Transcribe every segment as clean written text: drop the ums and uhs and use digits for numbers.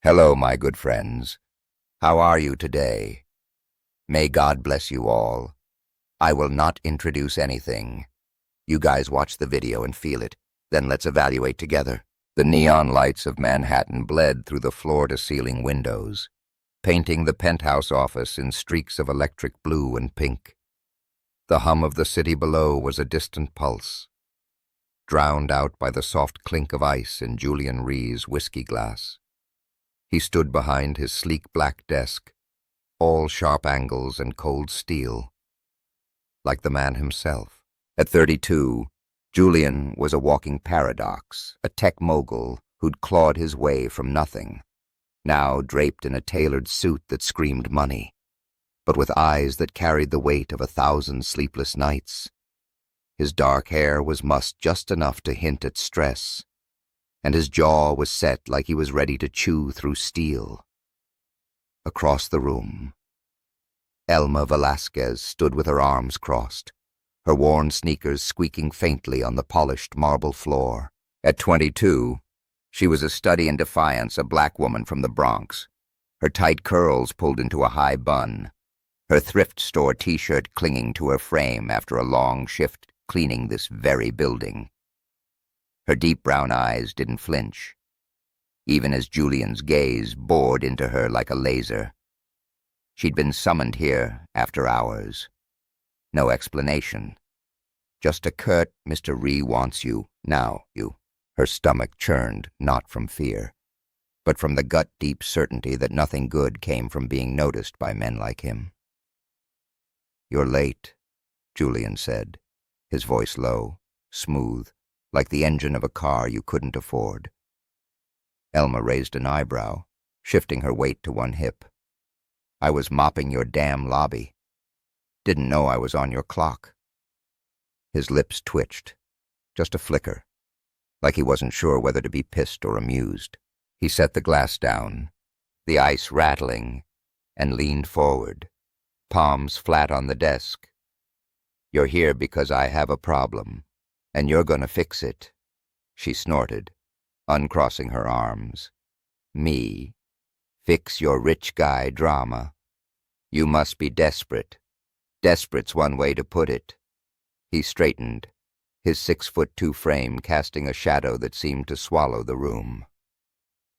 Hello, my good friends. How are you today? May God bless you all. I will not introduce anything. You guys watch the video and feel it. Then let's evaluate together. The neon lights of Manhattan bled through the floor-to-ceiling windows, painting the penthouse office in streaks of electric blue and pink. The hum of the city below was a distant pulse, drowned out by the soft clink of ice in Julian Rhee's whiskey glass. He stood behind his sleek black desk, all sharp angles and cold steel, like the man himself. At 32, Julian was a walking paradox, a tech mogul who'd clawed his way from nothing, now draped in a tailored suit that screamed money, but with eyes that carried the weight of 1,000 sleepless nights. His dark hair was mussed just enough to hint at stress, and his jaw was set like he was ready to chew through steel. Across the room, Elma Velasquez stood with her arms crossed, her worn sneakers squeaking faintly on the polished marble floor. At 22, she was a study in defiance, a black woman from the Bronx, her tight curls pulled into a high bun, her thrift store t-shirt clinging to her frame after a long shift cleaning this very building. Her deep brown eyes didn't flinch, even as Julian's gaze bored into her like a laser. She'd been summoned here after hours. No explanation. Just a curt, "Mr. Rhee wants you, now, you." Her stomach churned, not from fear, but from the gut-deep certainty that nothing good came from being noticed by men like him. "You're late," Julian said, his voice low, smooth, like the engine of a car you couldn't afford. Elma raised an eyebrow, shifting her weight to one hip. "I was mopping your damn lobby. Didn't know I was on your clock." His lips twitched, just a flicker, like he wasn't sure whether to be pissed or amused. He set the glass down, the ice rattling, and leaned forward, palms flat on the desk. "You're here because I have a problem, and you're gonna fix it," she snorted, uncrossing her arms. "Me? Fix your rich guy drama? You must be desperate. Desperate's one way to put it." He straightened, his 6'2" frame casting a shadow that seemed to swallow the room.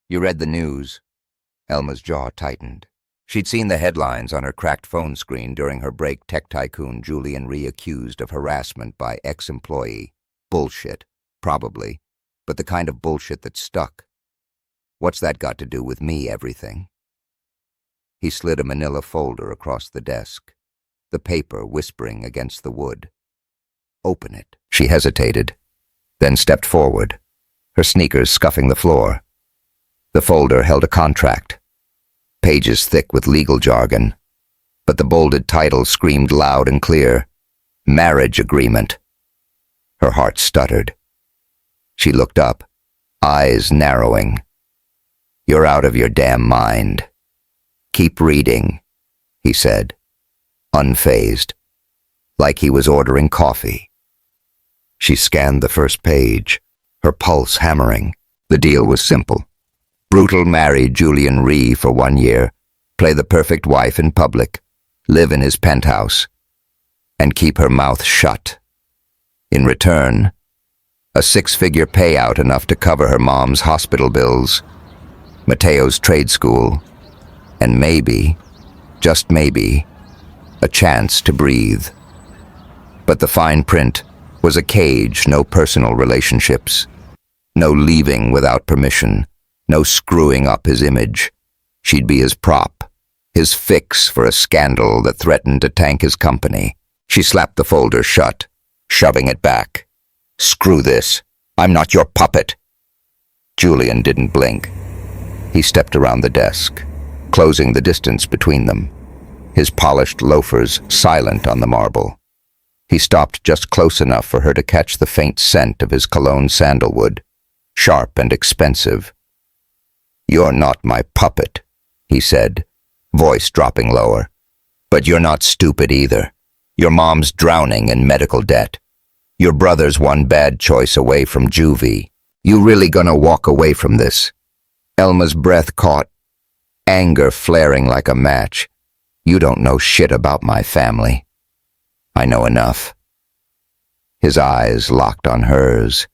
"You read the news?" Elma's jaw tightened. She'd seen the headlines on her cracked phone screen during her break. Tech tycoon Julian Rhee accused of harassment by ex-employee. Bullshit, probably, but the kind of bullshit that stuck. What's that got to do with me, everything? He slid a manila folder across the desk, the paper whispering against the wood. "Open it." She hesitated, then stepped forward, her sneakers scuffing the floor. The folder held a contract, pages thick with legal jargon, but the bolded title screamed loud and clear, "Marriage Agreement." Her heart stuttered. She looked up, eyes narrowing. "You're out of your damn mind. Keep reading," he said, unfazed, like he was ordering coffee. She scanned the first page, her pulse hammering. The deal was simple. Brutal marry Julian Rhee for 1 year, play the perfect wife in public, live in his penthouse, and keep her mouth shut. In return, a 6-figure payout enough to cover her mom's hospital bills, Mateo's trade school, and maybe, just maybe, a chance to breathe. But the fine print was a cage, no personal relationships, no leaving without permission, no screwing up his image. She'd be his prop, his fix for a scandal that threatened to tank his company. She slapped the folder shut, shoving it back. "Screw this. I'm not your puppet." Julian didn't blink. He stepped around the desk, closing the distance between them, his polished loafers silent on the marble. He stopped just close enough for her to catch the faint scent of his cologne sandalwood, sharp and expensive. "You're not my puppet," he said, voice dropping lower. "But you're not stupid either. Your mom's drowning in medical debt. Your brother's one bad choice away from juvie. You really gonna walk away from this?" Elma's breath caught anger flaring like a match. You don't know shit about my family. I know enough. His eyes locked on hers,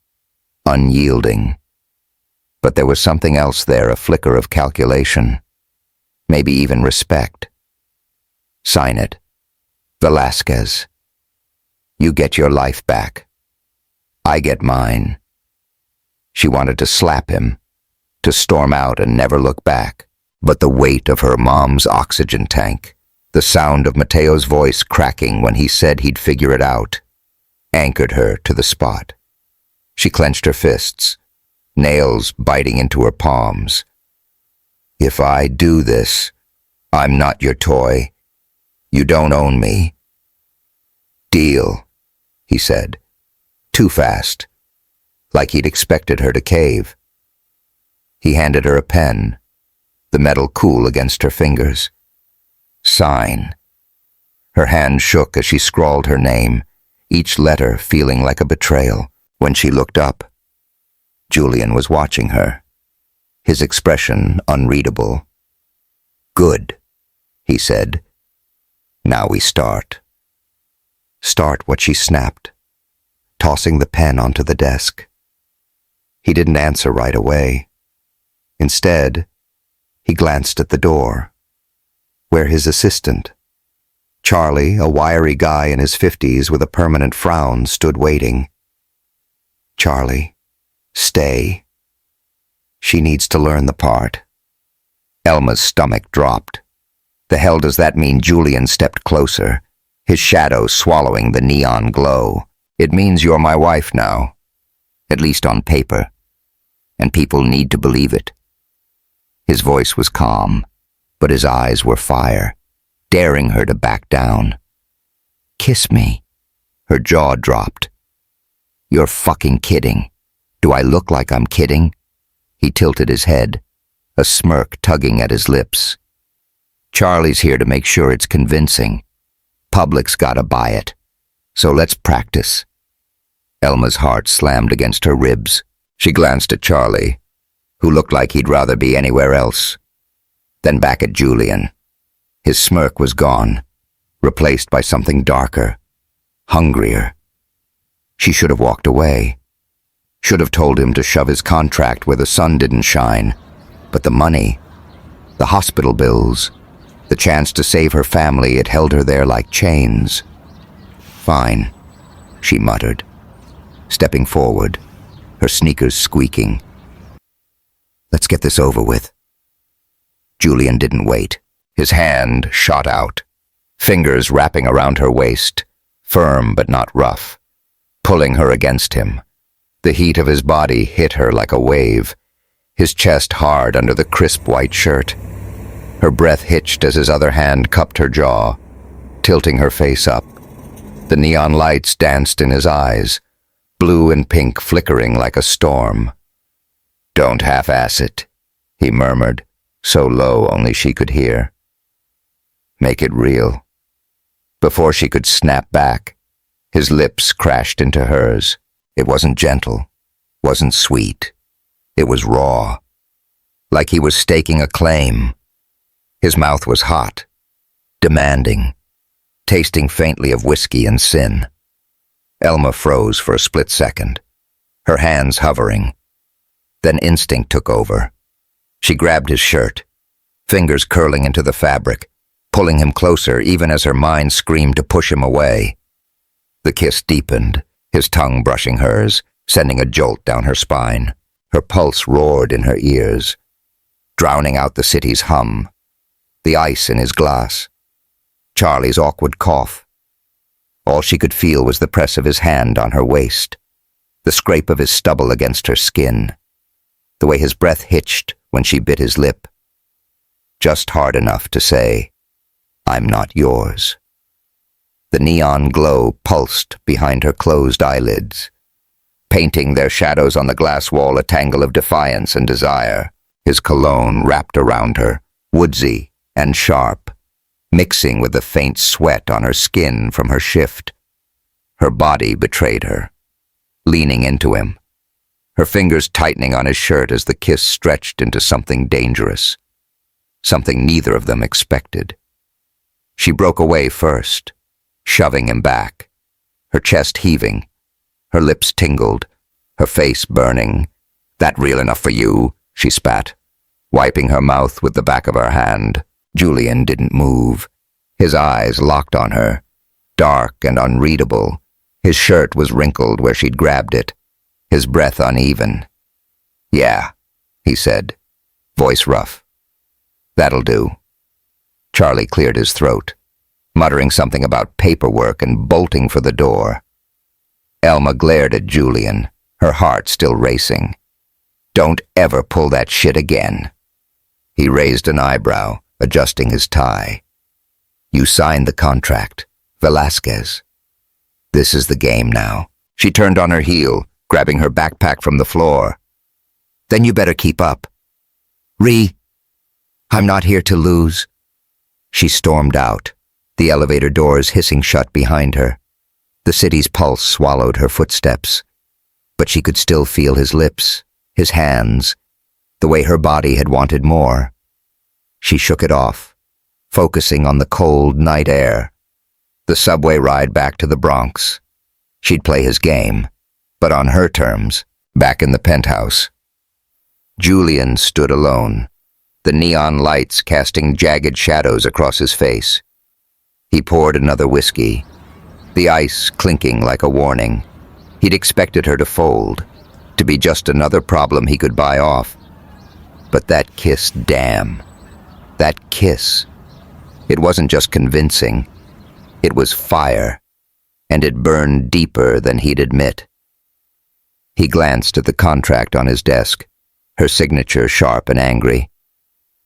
unyielding. But there was something else there, a flicker of calculation, maybe even respect. Sign it. Velasquez. You get your life back. I get mine. She wanted to slap him, to storm out and never look back. But the weight of her mom's oxygen tank, the sound of Mateo's voice cracking when he said he'd figure it out, anchored her to the spot. She clenched her fists, nails biting into her palms. If I do this, I'm not your toy. You don't own me. Deal, he said, too fast, like he'd expected her to cave. He handed her a pen, the metal cool against her fingers. Sign. Her hand shook as she scrawled her name, each letter feeling like a betrayal. When she looked up, Julian was watching her, his expression unreadable. Good, he said. Now we start. Start what she snapped, tossing the pen onto the desk. He didn't answer right away. Instead, he glanced at the door, where his assistant, Charlie, a wiry guy in his 50s with a permanent frown, stood waiting. Charlie, stay. She needs to learn the part. Elma's stomach dropped. The hell does that mean? Julian stepped closer, his shadow swallowing the neon glow. It means you're my wife now, at least on paper, and people need to believe it. His voice was calm, but his eyes were fire, daring her to back down. Kiss me. Her jaw dropped. You're fucking kidding. Do I look like I'm kidding? He tilted his head, a smirk tugging at his lips. Charlie's here to make sure it's convincing. Public's gotta buy it. So let's practice. Elma's heart slammed against her ribs. She glanced at Charlie, who looked like he'd rather be anywhere else. Then back at Julian. His smirk was gone, replaced by something darker, hungrier. She should have walked away. Should have told him to shove his contract where the sun didn't shine. But the money, the hospital bills, the chance to save her family, it held her there like chains. Fine, she muttered, stepping forward, her sneakers squeaking. Let's get this over with. Julian didn't wait. His hand shot out, fingers wrapping around her waist, firm but not rough, pulling her against him. The heat of his body hit her like a wave, his chest hard under the crisp white shirt. Her breath hitched as his other hand cupped her jaw, tilting her face up. The neon lights danced in his eyes, blue and pink flickering like a storm. Don't half-ass it, he murmured, so low only she could hear. Make it real. Before she could snap back, his lips crashed into hers. It wasn't gentle, wasn't sweet. It was raw, like he was staking a claim. His mouth was hot, demanding, tasting faintly of whiskey and sin. Elma froze for a split second, her hands hovering. Then instinct took over. She grabbed his shirt, fingers curling into the fabric, pulling him closer even as her mind screamed to push him away. The kiss deepened, his tongue brushing hers, sending a jolt down her spine. Her pulse roared in her ears, drowning out the city's hum, the ice in his glass, Charlie's awkward cough. All she could feel was the press of his hand on her waist, the scrape of his stubble against her skin, the way his breath hitched when she bit his lip, just hard enough to say, I'm not yours. The neon glow pulsed behind her closed eyelids, painting their shadows on the glass wall a tangle of defiance and desire. His cologne wrapped around her, woodsy and sharp, mixing with the faint sweat on her skin from her shift. Her body betrayed her, leaning into him, her fingers tightening on his shirt as the kiss stretched into something dangerous. something neither of them expected. She broke away first, shoving him back, her chest heaving, her lips tingled, her face burning. "That real enough for you?" she spat, wiping her mouth with the back of her hand. Julian didn't move. His eyes locked on her, dark and unreadable. His shirt was wrinkled where she'd grabbed it, his breath uneven. "Yeah," he said, voice rough. "That'll do." Charlie cleared his throat, muttering something about paperwork and bolting for the door. Elma glared at Julian, her heart still racing. "Don't ever pull that shit again." He raised an eyebrow, adjusting his tie. "You signed the contract, Velasquez. This is the game now." She turned on her heel, grabbing her backpack from the floor. "Then you better keep up. I'm not here to lose." She stormed out, the elevator doors hissing shut behind her. The city's pulse swallowed her footsteps, but she could still feel his lips, his hands, the way her body had wanted more. She shook it off, focusing on the cold night air. The subway ride back to the Bronx. She'd play his game, but on her terms, back in the penthouse. Julian stood alone, the neon lights casting jagged shadows across his face. He poured another whiskey, the ice clinking like a warning. He'd expected her to fold, to be just another problem he could buy off. But that kiss, damn. That kiss. It wasn't just convincing. It was fire, and it burned deeper than he'd admit. He glanced at the contract on his desk, her signature sharp and angry.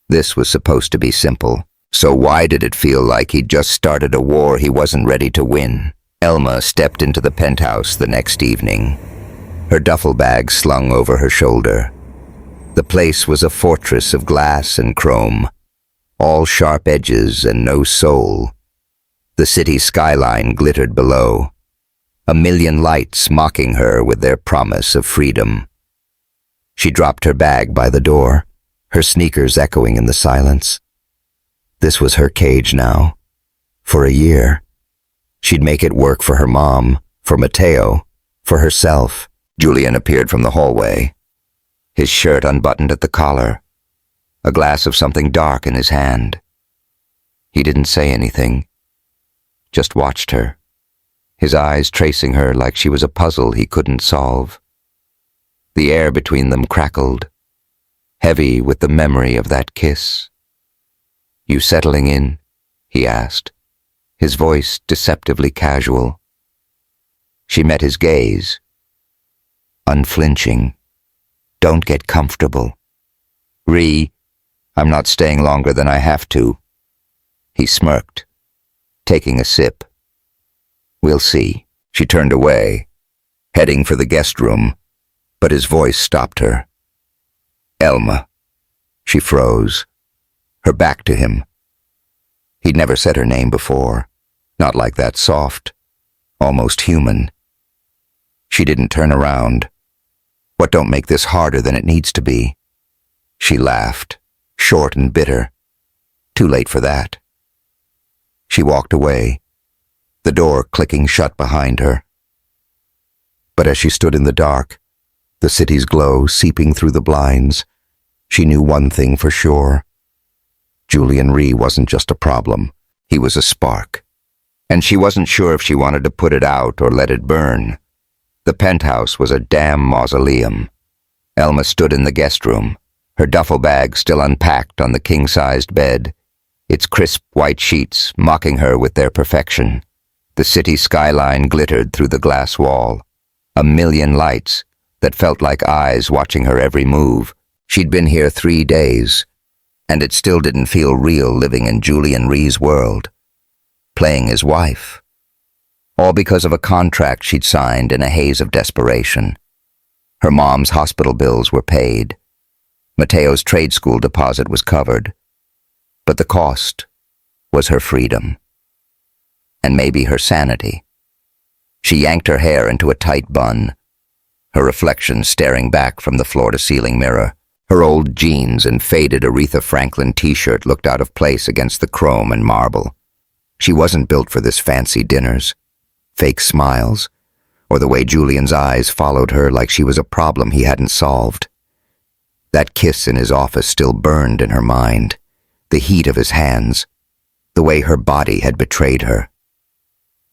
This was supposed to be simple, so why did it feel like he'd just started a war he wasn't ready to win? Elma stepped into the penthouse the next evening, her duffel bag slung over her shoulder. The place was a fortress of glass and chrome, all sharp edges and no soul. The city skyline glittered below, a million lights mocking her with their promise of freedom. She dropped her bag by the door, her sneakers echoing in the silence. This was her cage now, for a year. She'd make it work for her mom, for Mateo, for herself. Julian appeared from the hallway, his shirt unbuttoned at the collar, a glass of something dark in his hand. He didn't say anything, just watched her, his eyes tracing her like she was a puzzle he couldn't solve. The air between them crackled, heavy with the memory of that kiss. "You settling in?" he asked, his voice deceptively casual. She met his gaze, unflinching. "Don't get comfortable." "I'm not staying longer than I have to." He smirked, taking a sip. "We'll see." She turned away, heading for the guest room, but his voice stopped her. "Elma." She froze, her back to him. He'd never said her name before, not like that, soft, almost human. She didn't turn around. "What don't make this harder than it needs to be?" She laughed, short and bitter. Too late for that. She walked away, the door clicking shut behind her. But as she stood in the dark, the city's glow seeping through the blinds, she knew one thing for sure. Julian Rhee wasn't just a problem, he was a spark. And she wasn't sure if she wanted to put it out or let it burn. The penthouse was a damn mausoleum. Elma stood in the guest room, her duffel bag still unpacked on the king-sized bed, its crisp white sheets mocking her with their perfection. The city skyline glittered through the glass wall, a million lights that felt like eyes watching her every move. She'd been here 3 days, and it still didn't feel real living in Julian Rhee's world, playing his wife. All because of a contract she'd signed in a haze of desperation. Her mom's hospital bills were paid. Mateo's trade school deposit was covered. But the cost was her freedom. And maybe her sanity. She yanked her hair into a tight bun, her reflection staring back from the floor-to-ceiling mirror. Her old jeans and faded Aretha Franklin t-shirt looked out of place against the chrome and marble. She wasn't built for this fancy dinners, fake smiles, or the way Julian's eyes followed her like she was a problem he hadn't solved. That kiss in his office still burned in her mind, the heat of his hands, the way her body had betrayed her.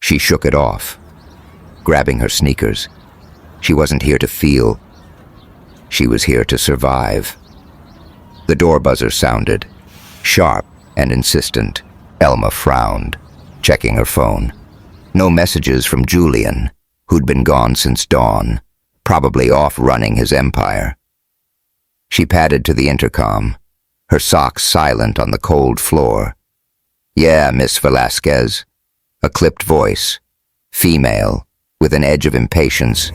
She shook it off, grabbing her sneakers. She wasn't here to feel. She was here to survive. The door buzzer sounded, sharp and insistent. Elma frowned, checking her phone. No messages from Julian, who'd been gone since dawn, probably off running his empire. She padded to the intercom, her socks silent on the cold floor. "Yeah, Miss Velasquez." A clipped voice, female, with an edge of impatience.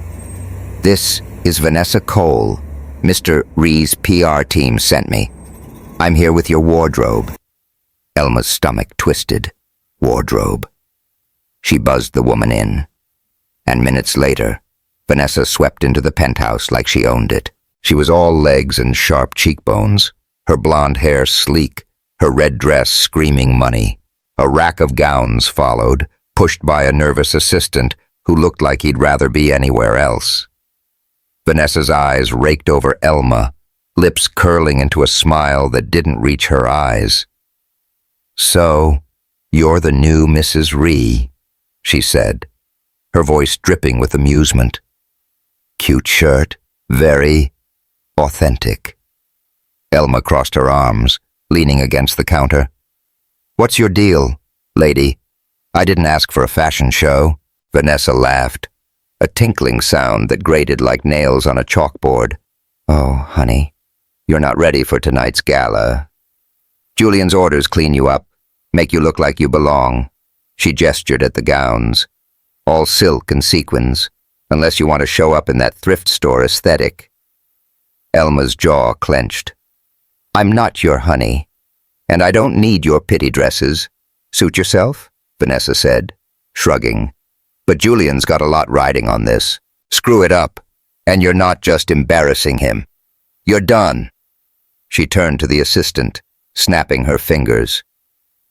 "This is Vanessa Cole. Mr. Ree's PR team sent me. I'm here with your wardrobe." Elma's stomach twisted. Wardrobe. She buzzed the woman in. And minutes later, Vanessa swept into the penthouse like she owned it. She was all legs and sharp cheekbones, her blonde hair sleek, her red dress screaming money. A rack of gowns followed, pushed by a nervous assistant who looked like he'd rather be anywhere else. Vanessa's eyes raked over Elma, lips curling into a smile that didn't reach her eyes. "So, you're the new Mrs. Ree," she said, her voice dripping with amusement. "Cute shirt, very authentic." Elma crossed her arms, leaning against the counter. "What's your deal, lady? I didn't ask for a fashion show." Vanessa laughed, a tinkling sound that grated like nails on a chalkboard. "Oh, honey, you're not ready for tonight's gala. Julian's orders clean you up, make you look like you belong." She gestured at the gowns. "All silk and sequins, unless you want to show up in that thrift store aesthetic." Elma's jaw clenched. "I'm not your honey, and I don't need your pity dresses. Suit yourself," Vanessa said, shrugging. "But Julian's got a lot riding on this. Screw it up, and you're not just embarrassing him. You're done." She turned to the assistant, snapping her fingers.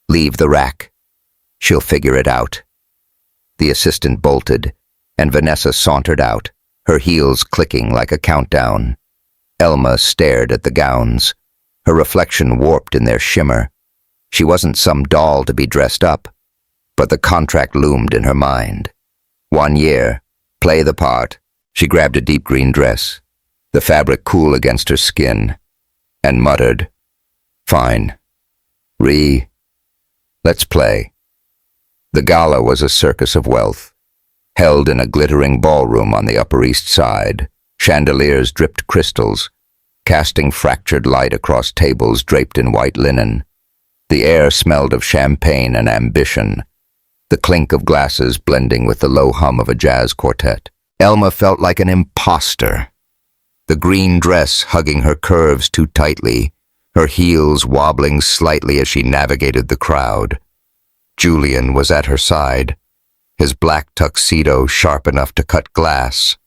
"Leave the rack. She'll figure it out." The assistant bolted, and Vanessa sauntered out, her heels clicking like a countdown. Elma stared at the gowns, her reflection warped in their shimmer. She wasn't some doll to be dressed up, but the contract loomed in her mind. 1 year, play the part. She grabbed a deep green dress, the fabric cool against her skin, and muttered, "Fine. Ree, let's play." The gala was a circus of wealth, held in a glittering ballroom on the Upper East Side. Chandeliers dripped crystals, casting fractured light across tables draped in white linen. The air smelled of champagne and ambition, the clink of glasses blending with the low hum of a jazz quartet. Elma felt like an imposter, the green dress hugging her curves too tightly, her heels wobbling slightly as she navigated the crowd. Julian was at her side, his black tuxedo sharp enough to cut glass,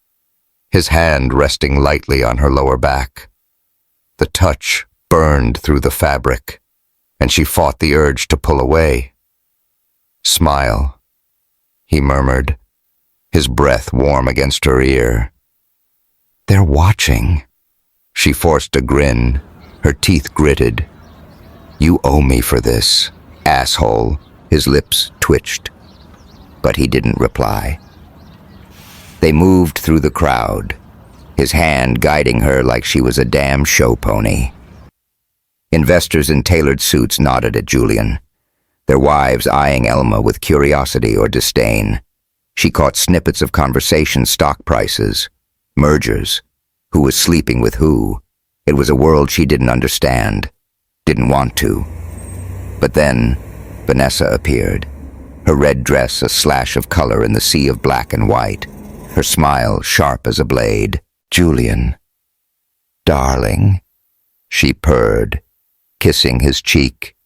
his hand resting lightly on her lower back. The touch burned through the fabric, and she fought the urge to pull away. "Smile," he murmured, his breath warm against her ear. "They're watching." She forced a grin, her teeth gritted. "You owe me for this, asshole." His lips twitched, but he didn't reply. They moved through the crowd, his hand guiding her like she was a damn show pony. Investors in tailored suits nodded at Julian, their wives eyeing Elma with curiosity or disdain. She caught snippets of conversation, stock prices, mergers, who was sleeping with who. It was a world she didn't understand, didn't want to. But then Vanessa appeared, her red dress a slash of color in the sea of black and white, her smile sharp as a blade. "Julian, darling," she purred, kissing his cheek,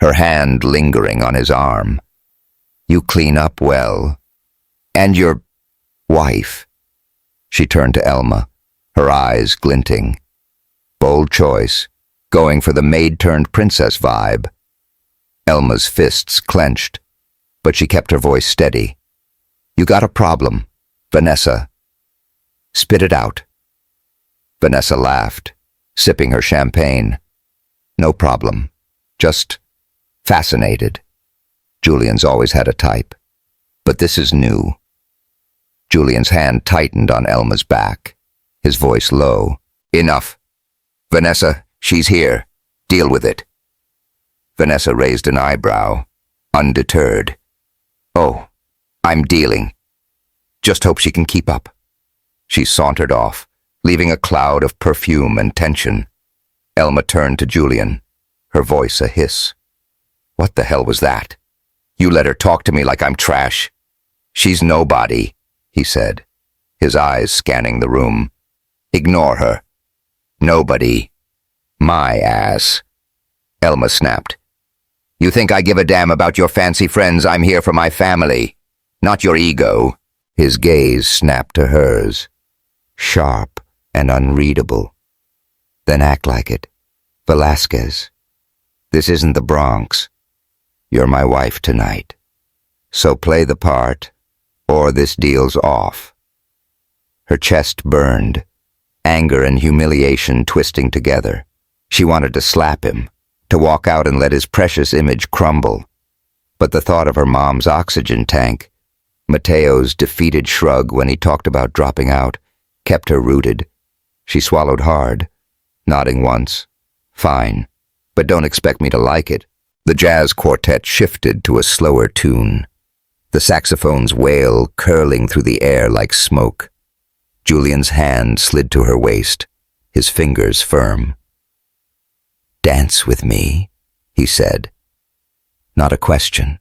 her hand lingering on his arm. "You clean up well. And your wife." She turned to Elma, her eyes glinting. Bold choice, going for the maid-turned-princess vibe. Elma's fists clenched, but she kept her voice steady. You got a problem, Vanessa. Spit it out. Vanessa laughed, sipping her champagne. No problem. Just fascinated. Julian's always had a type. But this is new. Julian's hand tightened on Elma's back, his voice low. Enough. Vanessa, she's here. Deal with it. Vanessa raised an eyebrow, undeterred. Oh, I'm dealing. Just hope she can keep up. She sauntered off, leaving a cloud of perfume and tension. Elma turned to Julian, her voice a hiss. What the hell was that? You let her talk to me like I'm trash. She's nobody, he said, his eyes scanning the room. Ignore her. Nobody. My ass. Elma snapped. You think I give a damn about your fancy friends? I'm here for my family, not your ego. His gaze snapped to hers, sharp and unreadable. Then act like it. Velasquez. This isn't the Bronx. You're my wife tonight. So play the part, or this deal's off. Her chest burned, anger and humiliation twisting together. She wanted to slap him, to walk out and let his precious image crumble. But the thought of her mom's oxygen tank, Mateo's defeated shrug when he talked about dropping out, kept her rooted. She swallowed hard, nodding once. Fine, but don't expect me to like it. The jazz quartet shifted to a slower tune, the saxophone's wail curling through the air like smoke. Julian's hand slid to her waist, his fingers firm. Dance with me, he said. Not a question.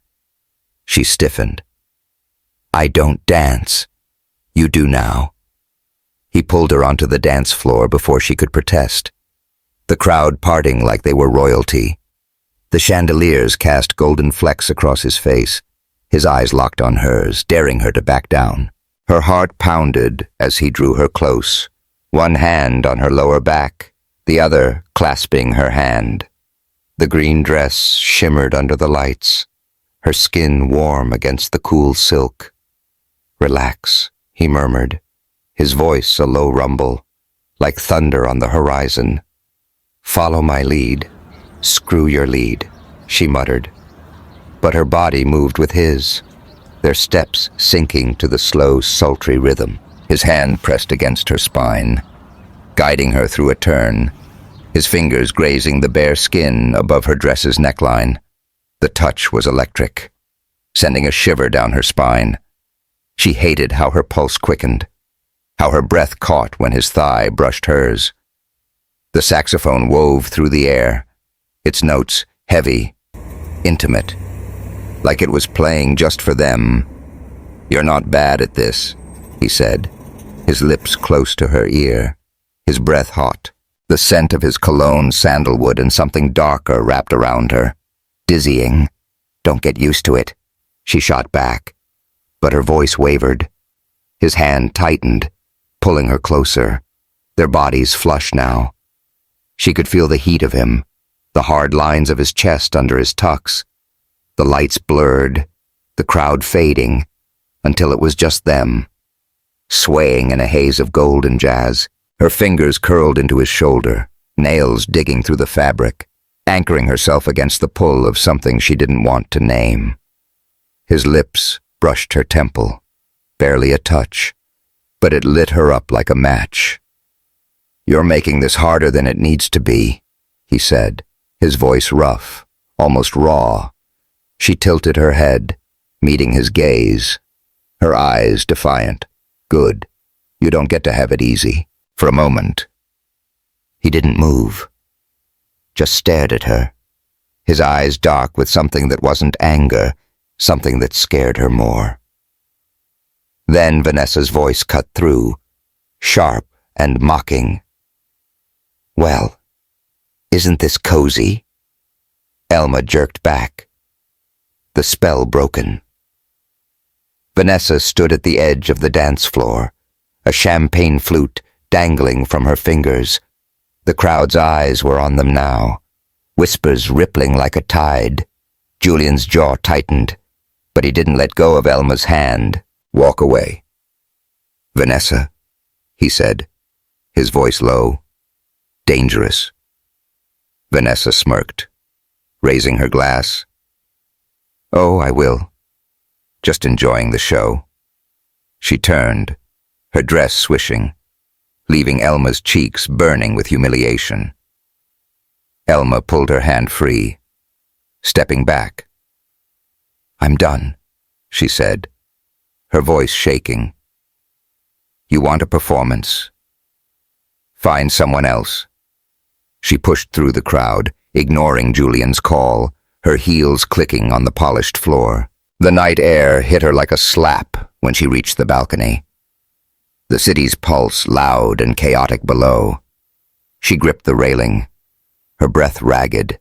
She stiffened. I don't dance. You do now. He pulled her onto the dance floor before she could protest, the crowd parting like they were royalty. The chandeliers cast golden flecks across his face, his eyes locked on hers, daring her to back down. Her heart pounded as he drew her close, one hand on her lower back, the other clasping her hand. The green dress shimmered under the lights, her skin warm against the cool silk. Relax, he murmured, his voice a low rumble, like thunder on the horizon. Follow my lead. Screw your lead, she muttered. But her body moved with his, their steps sinking to the slow, sultry rhythm. His hand pressed against her spine, guiding her through a turn, his fingers grazing the bare skin above her dress's neckline. The touch was electric, sending a shiver down her spine. She hated how her pulse quickened, how her breath caught when his thigh brushed hers. The saxophone wove through the air, its notes heavy, intimate, like it was playing just for them. You're not bad at this, he said, his lips close to her ear, his breath hot, the scent of his cologne sandalwood and something darker wrapped around her. Dizzying. Don't get used to it, she shot back, but her voice wavered. His hand tightened, pulling her closer, their bodies flush now. She could feel the heat of him, the hard lines of his chest under his tux. The lights blurred, the crowd fading, until it was just them, swaying in a haze of golden jazz. Her fingers curled into his shoulder, nails digging through the fabric, anchoring herself against the pull of something she didn't want to name. His lips brushed her temple, barely a touch, but it lit her up like a match. You're making this harder than it needs to be, he said, his voice rough, almost raw. She tilted her head, meeting his gaze, her eyes defiant. Good. You don't get to have it easy. For a moment. He didn't move, just stared at her, his eyes dark with something that wasn't anger, something that scared her more. Then Vanessa's voice cut through, sharp and mocking. Well, isn't this cozy? Elma jerked back, the spell broken. Vanessa stood at the edge of the dance floor, a champagne flute dangling from her fingers, The crowd's eyes were on them now, whispers rippling like a tide. Julian's jaw tightened, but he didn't let go of Elma's hand. "Walk away." "Vanessa," he said, his voice low. "Dangerous." Vanessa smirked, raising her glass. "Oh, I will. Just enjoying the show." She turned, her dress swishing, leaving Elma's cheeks burning with humiliation. Elma pulled her hand free, stepping back. "I'm done," she said, her voice shaking. "You want a performance? Find someone else." She pushed through the crowd, ignoring Julian's call, her heels clicking on the polished floor. The night air hit her like a slap when she reached the balcony. The city's pulse loud and chaotic below. She gripped the railing, her breath ragged,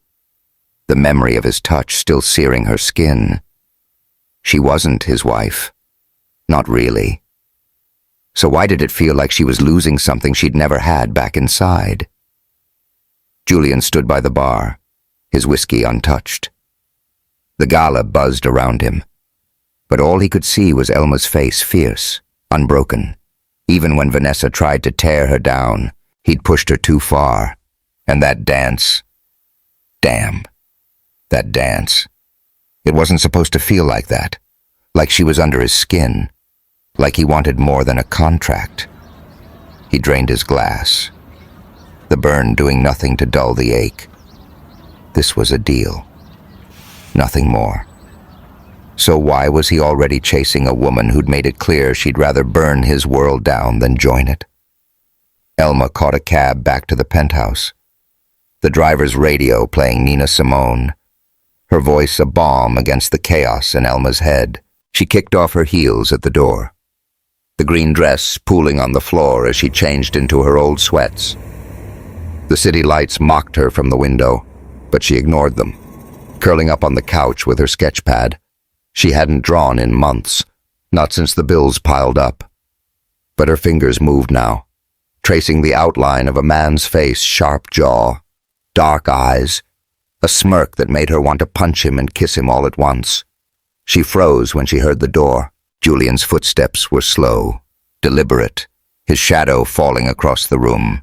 the memory of his touch still searing her skin. She wasn't his wife. Not really. So why did it feel like she was losing something she'd never had back inside? Julian stood by the bar, his whiskey untouched. The gala buzzed around him, but all he could see was Elma's face, fierce, unbroken. Even when Vanessa tried to tear her down, he'd pushed her too far. And that dance, damn, that dance. It wasn't supposed to feel like that, like she was under his skin, like he wanted more than a contract. He drained his glass, the burn doing nothing to dull the ache. This was a deal, nothing more. So why was he already chasing a woman who'd made it clear she'd rather burn his world down than join it? Elma caught a cab back to the penthouse, the driver's radio playing Nina Simone, her voice a bomb against the chaos in Elma's head. She kicked off her heels at the door, the green dress pooling on the floor as she changed into her old sweats. The city lights mocked her from the window, but she ignored them, curling up on the couch with her sketch pad. She hadn't drawn in months, not since the bills piled up. But her fingers moved now, tracing the outline of a man's face, sharp jaw, dark eyes, a smirk that made her want to punch him and kiss him all at once. She froze when she heard the door. Julian's footsteps were slow, deliberate, his shadow falling across the room.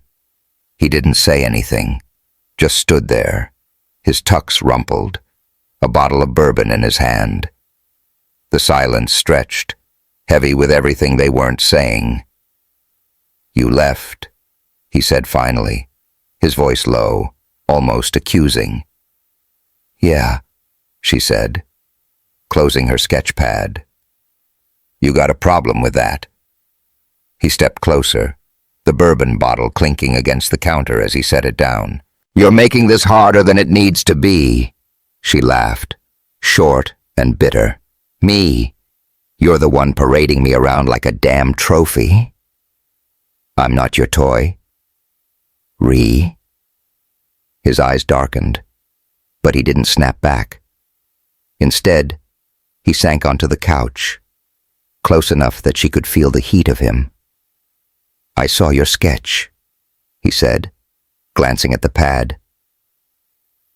He didn't say anything, just stood there, his tux rumpled, a bottle of bourbon in his hand. The silence stretched, heavy with everything they weren't saying. "You left," he said finally, his voice low, almost accusing. "Yeah," she said, closing her sketch pad. "You got a problem with that?" He stepped closer, the bourbon bottle clinking against the counter as he set it down. "You're making this harder than it needs to be," she laughed, short and bitter. "Me? You're the one parading me around like a damn trophy. I'm not your toy." "Ree?" His eyes darkened, but he didn't snap back. Instead, he sank onto the couch, close enough that she could feel the heat of him. "I saw your sketch," he said, glancing at the pad.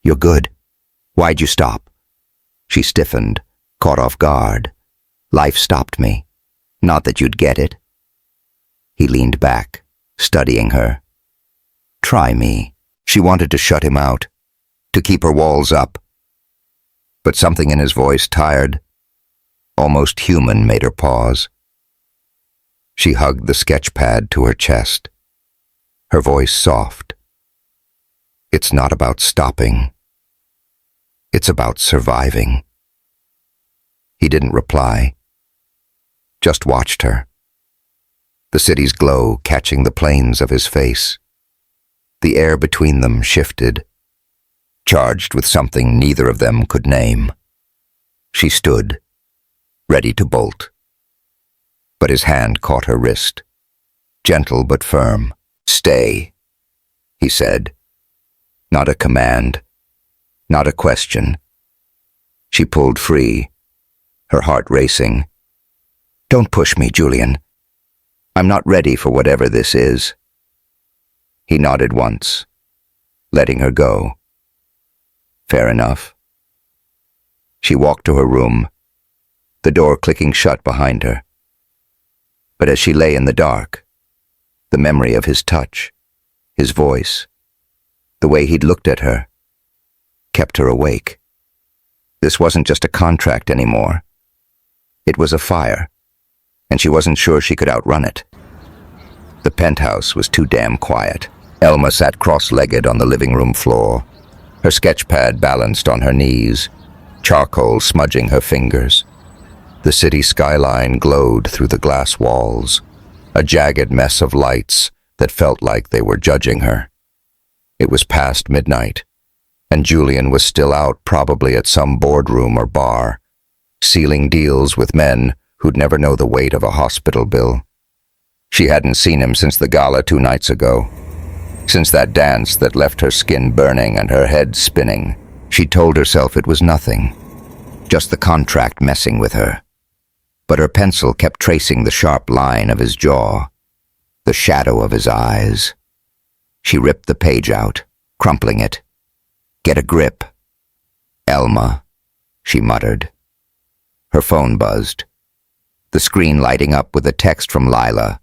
"You're good. Why'd you stop?" She stiffened, caught off guard. "Life stopped me. Not that you'd get it." He leaned back, studying her. "Try me." She wanted to shut him out, to keep her walls up. But something in his voice, tired, almost human, made her pause. She hugged the sketch pad to her chest, her voice soft. "It's not about stopping. It's about surviving." He didn't reply, just watched her, the city's glow catching the planes of his face. The air between them shifted, charged with something neither of them could name. She stood, ready to bolt. But his hand caught her wrist, gentle but firm. "Stay," he said. Not a command, not a question. She pulled free, her heart racing. "Don't push me, Julian. I'm not ready for whatever this is." He nodded once, letting her go. Fair enough. She walked to her room, the door clicking shut behind her. But as she lay in the dark, the memory of his touch, his voice, the way he'd looked at her, kept her awake. This wasn't just a contract anymore. It was a fire, and she wasn't sure she could outrun it. The penthouse was too damn quiet. Elma sat cross-legged on the living room floor, her sketch pad balanced on her knees, charcoal smudging her fingers. The city skyline glowed through the glass walls, a jagged mess of lights that felt like they were judging her. It was past midnight, and Julian was still out, probably at some boardroom or bar, sealing deals with men who'd never know the weight of a hospital bill. She hadn't seen him since the gala 2 nights ago. Since that dance that left her skin burning and her head spinning, she told herself it was nothing, just the contract messing with her. But her pencil kept tracing the sharp line of his jaw, the shadow of his eyes. She ripped the page out, crumpling it. "Get a grip." "Elma," she muttered. Her phone buzzed, the screen lighting up with a text from Lila,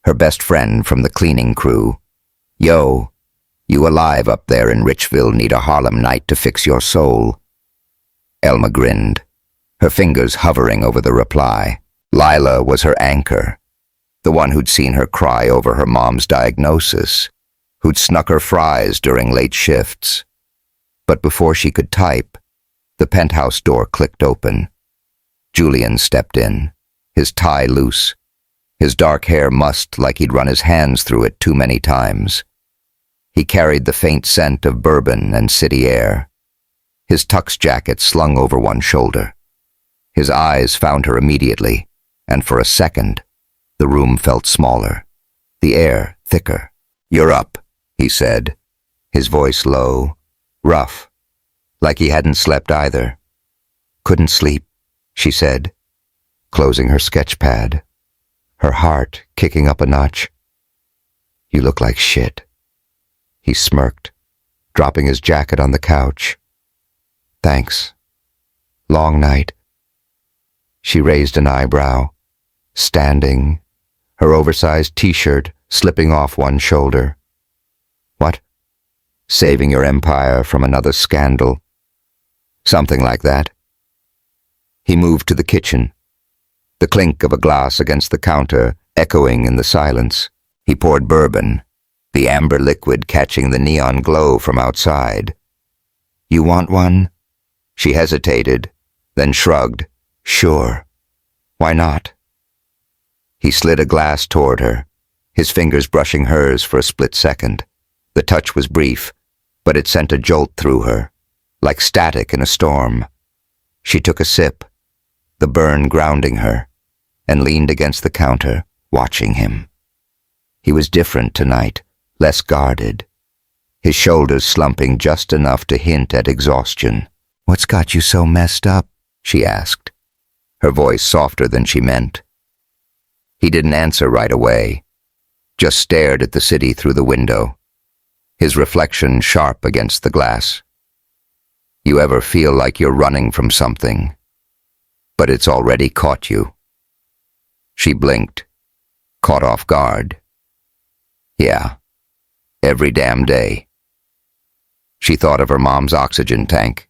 her best friend from the cleaning crew. "Yo, you alive up there in Richville need a Harlem night to fix your soul." Elma grinned, her fingers hovering over the reply. Lila was her anchor, the one who'd seen her cry over her mom's diagnosis, who'd snuck her fries during late shifts. But before she could type, the penthouse door clicked open. Julian stepped in, his tie loose, his dark hair mussed like he'd run his hands through it too many times. He carried the faint scent of bourbon and city air, his tux jacket slung over one shoulder. His eyes found her immediately, and for a second, the room felt smaller, the air thicker. "You're up," he said, his voice low, rough, like he hadn't slept either. "Couldn't sleep," she said, closing her sketch pad, her heart kicking up a notch. "You look like shit." He smirked, dropping his jacket on the couch. "Thanks. Long night." She raised an eyebrow, standing, her oversized t-shirt slipping off one shoulder. "What? Saving your empire from another scandal?" "Something like that." He moved to the kitchen, the clink of a glass against the counter echoing in the silence. He poured bourbon, the amber liquid catching the neon glow from outside. "You want one?" She hesitated, then shrugged. "Sure. Why not?" He slid a glass toward her, his fingers brushing hers for a split second. The touch was brief, but it sent a jolt through her, like static in a storm. She took a sip, the burn grounding her, and leaned against the counter, watching him. He was different tonight, less guarded, his shoulders slumping just enough to hint at exhaustion. "What's got you so messed up?" she asked, her voice softer than she meant. He didn't answer right away, just stared at the city through the window, his reflection sharp against the glass. "You ever feel like you're running from something, but it's already caught you?" She blinked, caught off guard. "Yeah, every damn day." She thought of her mom's oxygen tank,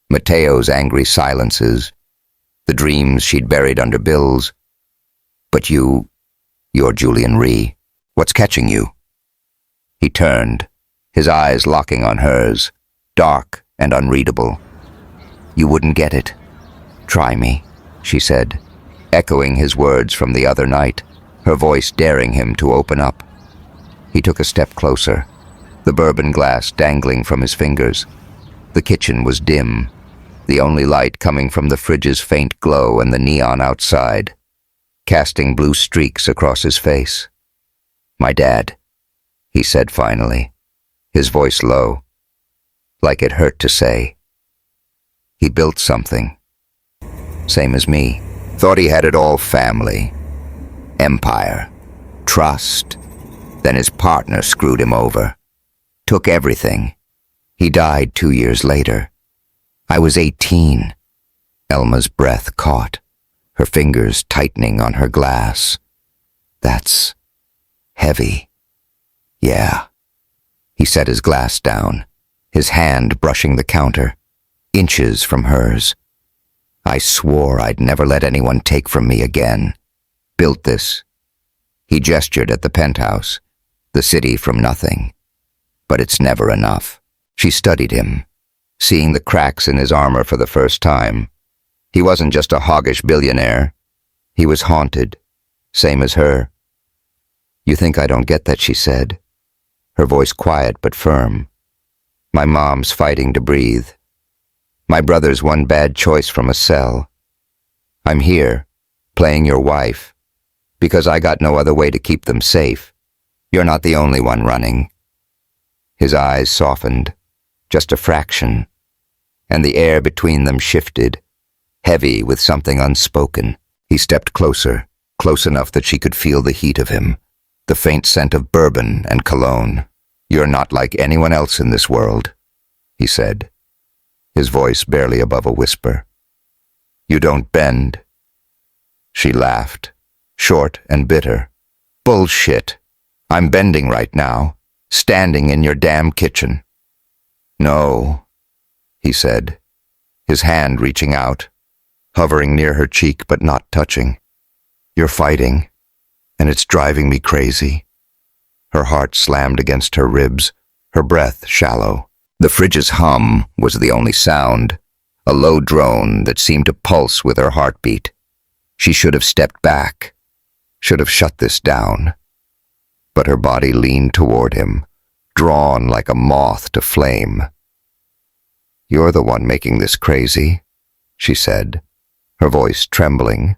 Mateo's angry silences, the dreams she'd buried under bills. "But you're Julian Rhee. What's catching you?" He turned, his eyes locking on hers, dark and unreadable. "You wouldn't get it. Try me," she said, echoing his words from the other night, her voice daring him to open up. He took a step closer, the bourbon glass dangling from his fingers. The kitchen was dim, the only light coming from the fridge's faint glow and the neon outside, casting blue streaks across his face. "My dad," he said finally, his voice low, like it hurt to say. "He built something. Same as me. Thought he had it all: family, empire, trust. Then his partner screwed him over. took everything. He died 2 years later. I was 18. Elma's breath caught, her fingers tightening on her glass. That's heavy. Yeah. He set his glass down, his hand brushing the counter, inches from hers. I swore I'd never let anyone take from me again. Built this. He gestured at the penthouse, the city from nothing. But it's never enough. She studied him, seeing the cracks in his armor for the first time. He wasn't just a hoggish billionaire. He was haunted, same as her. You think I don't get that, she said, her voice quiet but firm. My mom's fighting to breathe. My brother's one bad choice from a cell. I'm here, playing your wife, because I got no other way to keep them safe. You're not the only one running. His eyes softened, just a fraction, and the air between them shifted, heavy with something unspoken. He stepped closer, close enough that she could feel the heat of him, the faint scent of bourbon and cologne. You're not like anyone else in this world, he said, his voice barely above a whisper. You don't bend. She laughed, short and bitter. Bullshit. I'm bending right now, standing in your damn kitchen. No, he said, his hand reaching out, hovering near her cheek but not touching. You're fighting, and it's driving me crazy. Her heart slammed against her ribs, her breath shallow. The fridge's hum was the only sound, a low drone that seemed to pulse with her heartbeat. She should have stepped back, should have shut this down. But her body leaned toward him, drawn like a moth to flame. You're the one making this crazy, she said, her voice trembling,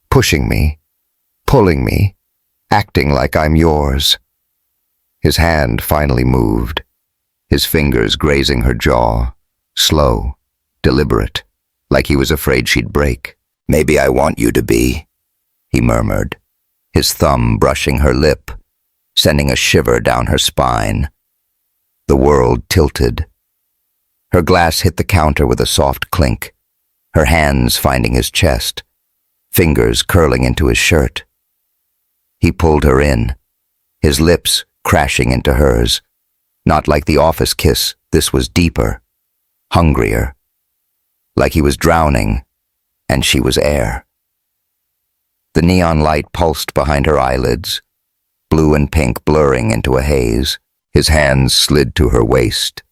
pushing me, pulling me, acting like I'm yours. His hand finally moved, his fingers grazing her jaw, slow, deliberate, like he was afraid she'd break. Maybe I want you to be, he murmured, his thumb brushing her lip, sending a shiver down her spine. The world tilted. Her glass hit the counter with a soft clink, her hands finding his chest, fingers curling into his shirt. He pulled her in, his lips crashing into hers. Not like the office kiss, this was deeper, hungrier. Like he was drowning, and she was air. The neon light pulsed behind her eyelids, blue and pink blurring into a haze. His hands slid to her waist,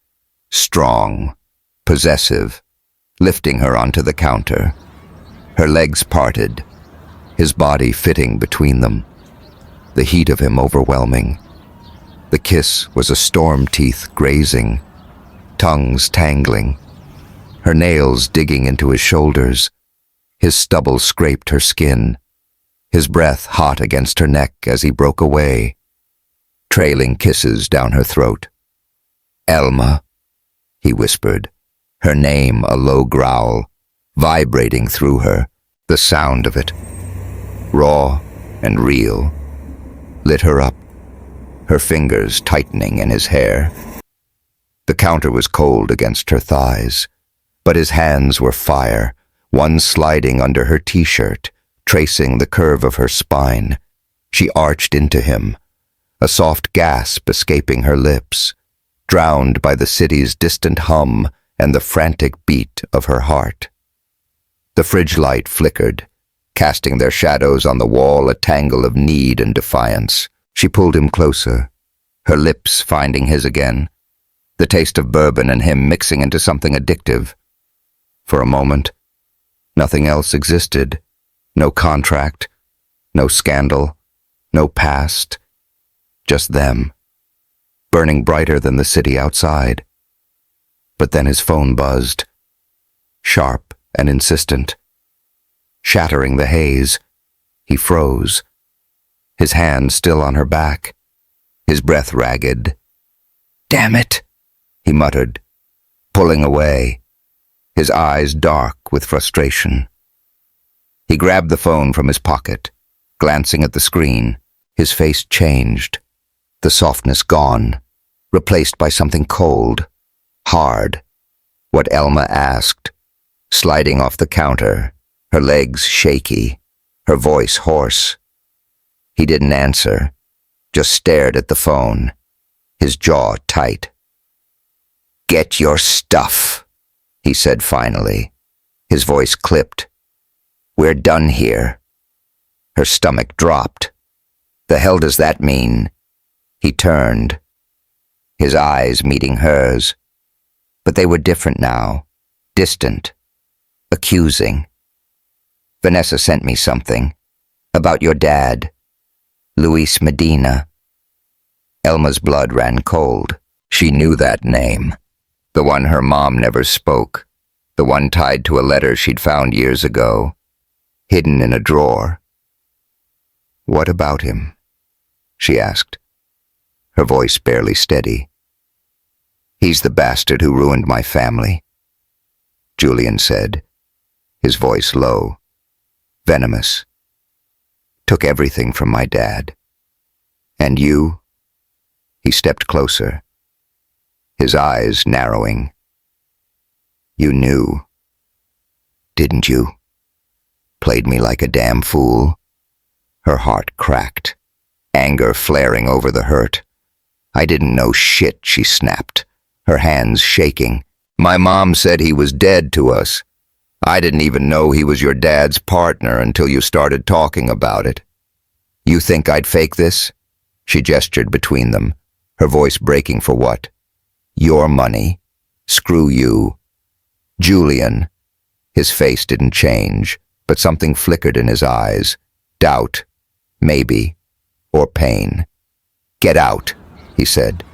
strong, possessive, lifting her onto the counter. Her legs parted, his body fitting between them, the heat of him overwhelming. The kiss was a storm teeth grazing, tongues tangling, her nails digging into his shoulders. His stubble scraped her skin, his breath hot against her neck as he broke away, trailing kisses down her throat. Elma, he whispered, her name a low growl, vibrating through her, the sound of it, raw and real, lit her up, her fingers tightening in his hair. The counter was cold against her thighs, but his hands were fire, one sliding under her t-shirt, tracing the curve of her spine. She arched into him, a soft gasp escaping her lips, drowned by the city's distant hum and the frantic beat of her heart. The fridge light flickered, casting their shadows on the wall, a tangle of need and defiance. She pulled him closer, her lips finding his again, the taste of bourbon and him mixing into something addictive. For a moment, nothing else existed. No contract, no scandal, no past. Just them, burning brighter than the city outside. But then his phone buzzed, sharp and insistent. Shattering the haze, he froze, his hand still on her back, his breath ragged. Damn it, he muttered, pulling away, his eyes dark with frustration. He grabbed the phone from his pocket, glancing at the screen. His face changed, the softness gone, replaced by something cold, hard. What Elma asked, sliding off the counter, her legs shaky, her voice hoarse. He didn't answer, just stared at the phone, his jaw tight. "Get your stuff," he said finally, his voice clipped. "We're done here." Her stomach dropped. The hell does that mean? He turned, his eyes meeting hers. But they were different now, distant, accusing. "Vanessa sent me something. About your dad. Luis Medina." Elma's blood ran cold. She knew that name. The one her mom never spoke. The one tied to a letter she'd found years ago, hidden in a drawer. "What about him?" she asked, her voice barely steady. "He's the bastard who ruined my family," Julian said, his voice low, venomous. "Took everything from my dad. And you?" He stepped closer, his eyes narrowing. "You knew, didn't you? Played me like a damn fool." Her heart cracked, anger flaring over the hurt. "I didn't know shit," she snapped, her hands shaking. "My mom said he was dead to us. I didn't even know he was your dad's partner until you started talking about it. You think I'd fake this?" She gestured between them, her voice breaking for what? "Your money. Screw you." "Julian." His face didn't change, but something flickered in his eyes. Doubt, maybe, or pain. "Get out," he said,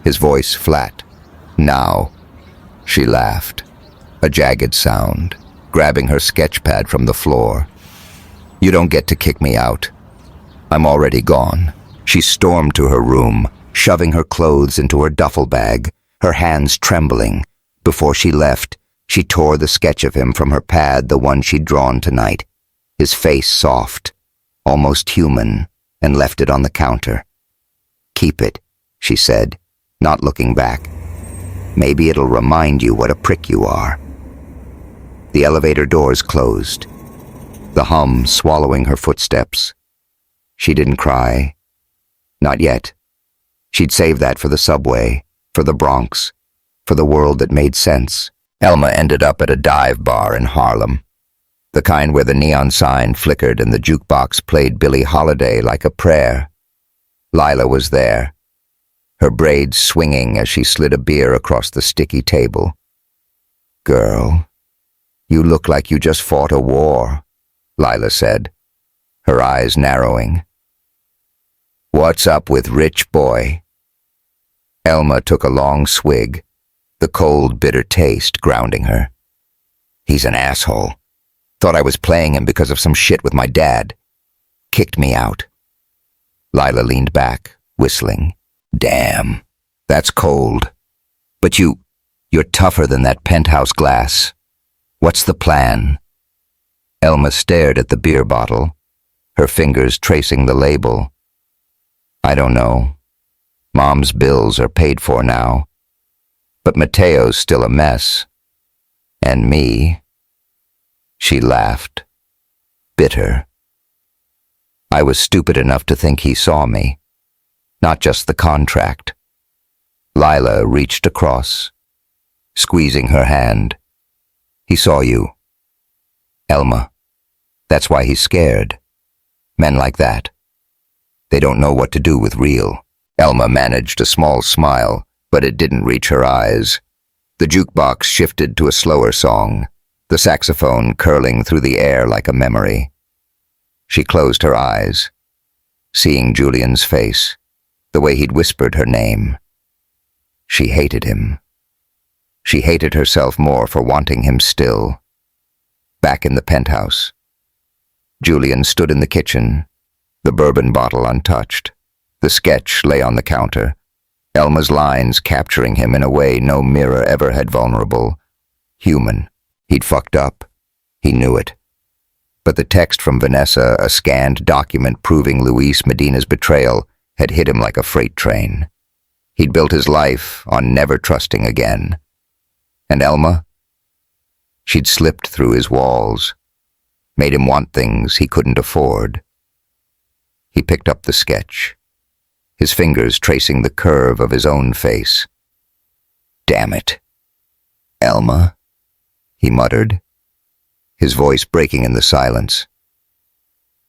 his voice flat. "Now." She laughed, a jagged sound, grabbing her sketchpad from the floor. "You don't get to kick me out. I'm already gone." She stormed to her room, shoving her clothes into her duffel bag, her hands trembling. Before she left, she tore the sketch of him from her pad, the one she'd drawn tonight, his face soft, almost human, and left it on the counter. "Keep it," she said, not looking back. "Maybe it'll remind you what a prick you are." The elevator doors closed, the hum swallowing her footsteps. She didn't cry. Not yet. She'd save that for the subway, for the Bronx, for the world that made sense. Elma ended up at a dive bar in Harlem, the kind where the neon sign flickered and the jukebox played Billie Holiday like a prayer. Lila was there, her braids swinging as she slid a beer across the sticky table. "Girl, you look like you just fought a war," Lila said, her eyes narrowing. "What's up with Rich Boy?" Elma took a long swig, the cold, bitter taste grounding her. "He's an asshole. Thought I was playing him because of some shit with my dad. Kicked me out." Lila leaned back, whistling. "Damn, that's cold. But you're tougher than that penthouse glass. What's the plan?" Elma stared at the beer bottle, her fingers tracing the label. "I don't know. Mom's bills are paid for now. But Mateo's still a mess. And me." She laughed, bitter. "I was stupid enough to think he saw me, not just the contract." Lila reached across, squeezing her hand. "He saw you. Elma. That's why he's scared. Men like that. They don't know what to do with real." Elma managed a small smile, but it didn't reach her eyes. The jukebox shifted to a slower song, the saxophone curling through the air like a memory. She closed her eyes, seeing Julian's face, the way he'd whispered her name. She hated him. She hated herself more for wanting him still. Back in the penthouse, Julian stood in the kitchen, the bourbon bottle untouched. The sketch lay on the counter, Elma's lines capturing him in a way no mirror ever had vulnerable. Human. He'd fucked up. He knew it. But the text from Vanessa, a scanned document proving Luis Medina's betrayal, had hit him like a freight train. He'd built his life on never trusting again. And Elma? She'd slipped through his walls, made him want things he couldn't afford. He picked up the sketch, his fingers tracing the curve of his own face. Damn it. Elma, he muttered, his voice breaking in the silence.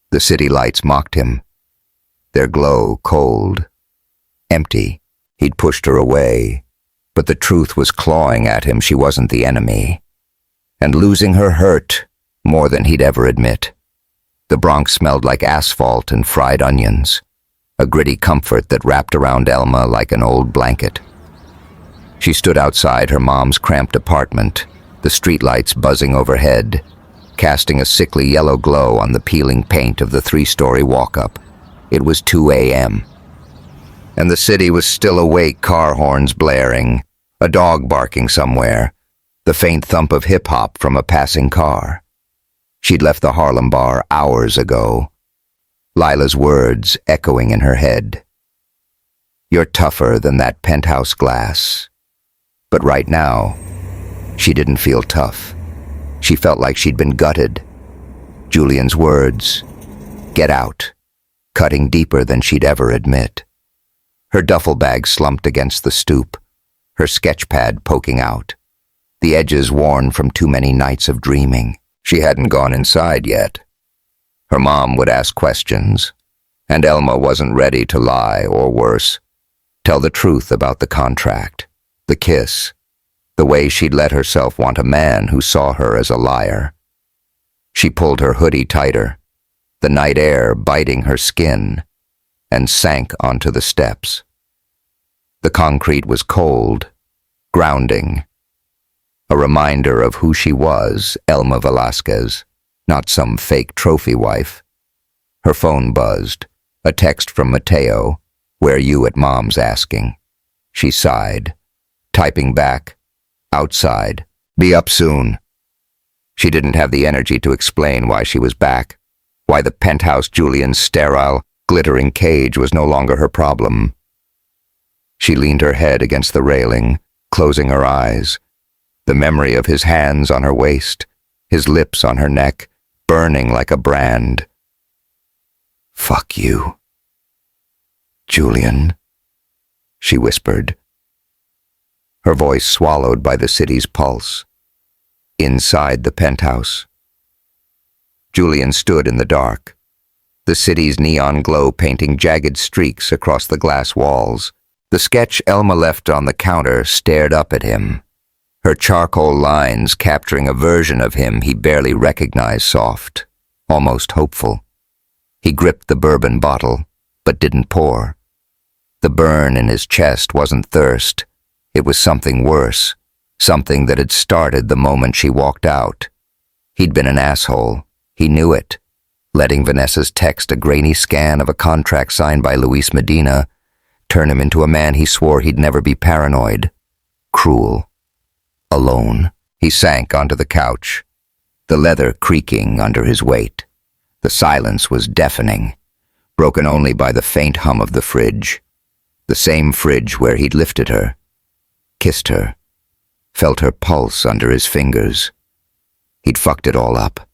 The city lights mocked him, their glow cold, empty. He'd pushed her away, but the truth was clawing at him. She wasn't the enemy. And losing her hurt more than he'd ever admit. The Bronx smelled like asphalt and fried onions, a gritty comfort that wrapped around Elma like an old blanket. She stood outside her mom's cramped apartment, the streetlights buzzing overhead, casting a sickly yellow glow on the peeling paint of the 3-story walk-up. It was 2 a.m. And the city was still awake, car horns blaring, a dog barking somewhere, the faint thump of hip-hop from a passing car. She'd left the Harlem bar hours ago, Lila's words echoing in her head. You're tougher than that penthouse glass. But right now, she didn't feel tough. She felt like she'd been gutted. Julian's words, get out, cutting deeper than she'd ever admit. Her duffel bag slumped against the stoop, her sketch pad poking out, the edges worn from too many nights of dreaming. She hadn't gone inside yet. Her mom would ask questions, and Elma wasn't ready to lie, or worse, tell the truth about the contract, the kiss, the way she'd let herself want a man who saw her as a liar. She pulled her hoodie tighter, the night air biting her skin, and sank onto the steps. The concrete was cold, grounding, a reminder of who she was, Elma Velasquez, not some fake trophy wife. Her phone buzzed, a text from Mateo, where you at Mom's asking. She sighed, typing back, outside, be up soon. She didn't have the energy to explain why she was back, why the penthouse Julian's sterile, glittering cage was no longer her problem. She leaned her head against the railing, closing her eyes, the memory of his hands on her waist, his lips on her neck, burning like a brand. Fuck you. Julian, she whispered, her voice swallowed by the city's pulse. Inside the penthouse. Julian stood in the dark, the city's neon glow painting jagged streaks across the glass walls. The sketch Elma left on the counter stared up at him, her charcoal lines capturing a version of him he barely recognized, soft, almost hopeful. He gripped the bourbon bottle, but didn't pour. The burn in his chest wasn't thirst. It was something worse, something that had started the moment she walked out. He'd been an asshole. He knew it, letting Vanessa's text a grainy scan of a contract signed by Luis Medina turn him into a man he swore he'd never be. Paranoid, cruel, alone. He sank onto the couch, the leather creaking under his weight. The silence was deafening, broken only by the faint hum of the fridge. The same fridge where he'd lifted her, kissed her, felt her pulse under his fingers. He'd fucked it all up.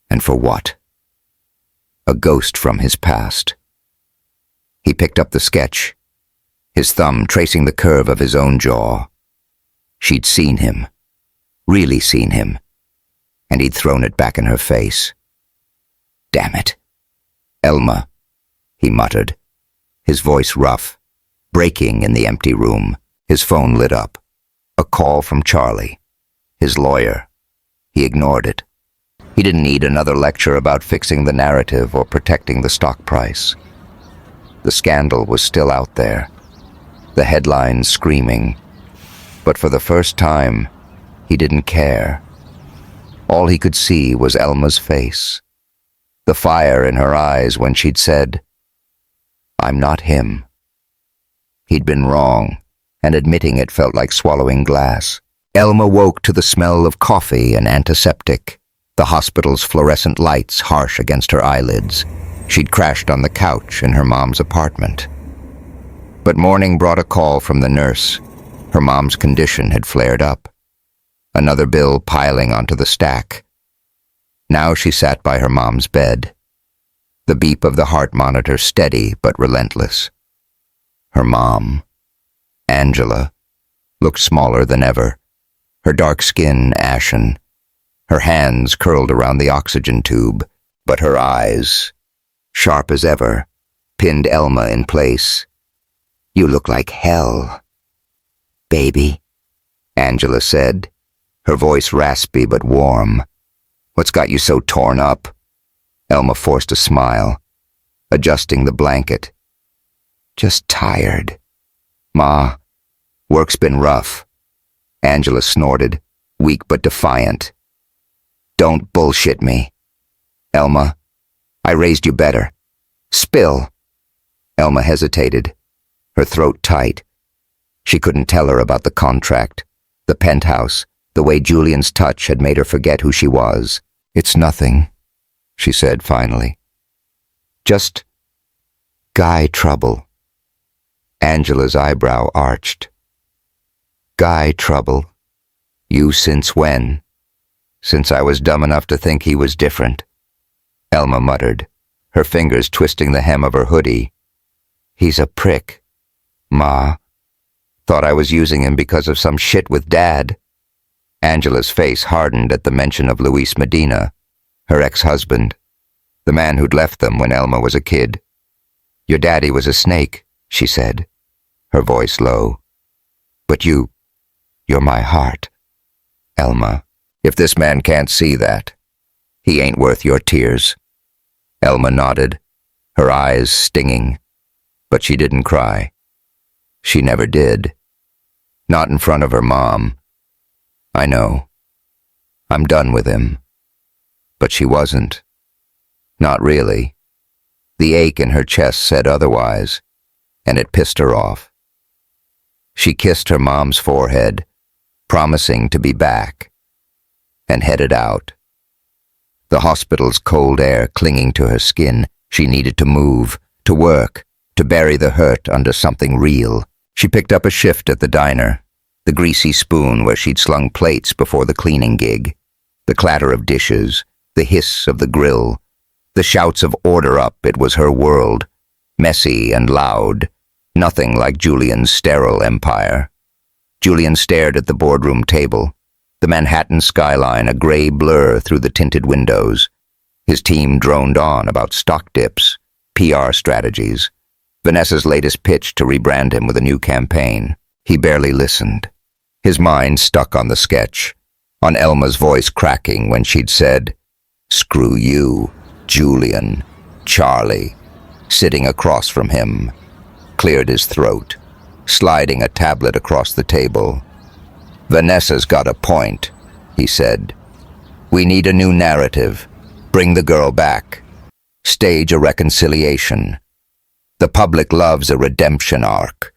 And for what? A ghost from his past. He picked up the sketch, his thumb tracing the curve of his own jaw. She'd seen him, really seen him, and he'd thrown it back in her face. Damn it. Elma, he muttered, his voice rough, breaking in the empty room. His phone lit up. A call from Charlie, his lawyer. He ignored it. He didn't need another lecture about fixing the narrative or protecting the stock price. The scandal was still out there, the headlines screaming, but for the first time, he didn't care. All he could see was Elma's face, the fire in her eyes when she'd said, "I'm not him." He'd been wrong, and admitting it felt like swallowing glass. Elma woke to the smell of coffee and antiseptic, the hospital's fluorescent lights harsh against her eyelids. She'd crashed on the couch in her mom's apartment. But morning brought a call from the nurse. Her mom's condition had flared up. Another bill piling onto the stack. Now she sat by her mom's bed. The beep of the heart monitor steady but relentless. Her mom, Angela, looked smaller than ever, her dark skin ashen, her hands curled around the oxygen tube, but her eyes, sharp as ever, pinned Elma in place. "You look like hell, baby," Angela said, her voice raspy but warm. "What's got you so torn up?" Elma forced a smile, adjusting the blanket. "Just tired. Ma, work's been rough." Angela snorted, weak but defiant. "Don't bullshit me. Elma, I raised you better. Spill." Elma hesitated, her throat tight. She couldn't tell her about the contract, the penthouse, the way Julian's touch had made her forget who she was. "It's nothing," she said finally. "Just guy trouble." Angela's eyebrow arched. "Guy trouble? You since when?" "Since I was dumb enough to think he was different," Elma muttered, her fingers twisting the hem of her hoodie. "He's a prick, Ma. Thought I was using him because of some shit with Dad." Angela's face hardened at the mention of Luis Medina, her ex-husband, the man who'd left them when Elma was a kid. "Your daddy was a snake," she said, her voice low. "But you're my heart, Elma. If this man can't see that, he ain't worth your tears." Elma nodded, her eyes stinging, but she didn't cry. She never did. Not in front of her mom. "I know. I'm done with him." But she wasn't. Not really. The ache in her chest said otherwise, and it pissed her off. She kissed her mom's forehead, promising to be back, and headed out. The hospital's cold air clinging to her skin, she needed to move, to work, to bury the hurt under something real. She picked up a shift at the diner, the greasy spoon where she'd slung plates before the cleaning gig, the clatter of dishes, the hiss of the grill, the shouts of "order up." It was her world, messy and loud, nothing like Julian's sterile empire. Julian stared at the boardroom table, the Manhattan skyline a gray blur through the tinted windows. His team droned on about stock dips, PR strategies, Vanessa's latest pitch to rebrand him with a new campaign. He barely listened, his mind stuck on the sketch, on Elma's voice cracking when she'd said, "Screw you, Julian." Charlie, sitting across from him, cleared his throat, sliding a tablet across the table. "Vanessa's got a point," he said. "We need a new narrative. Bring the girl back. Stage a reconciliation. The public loves a redemption arc."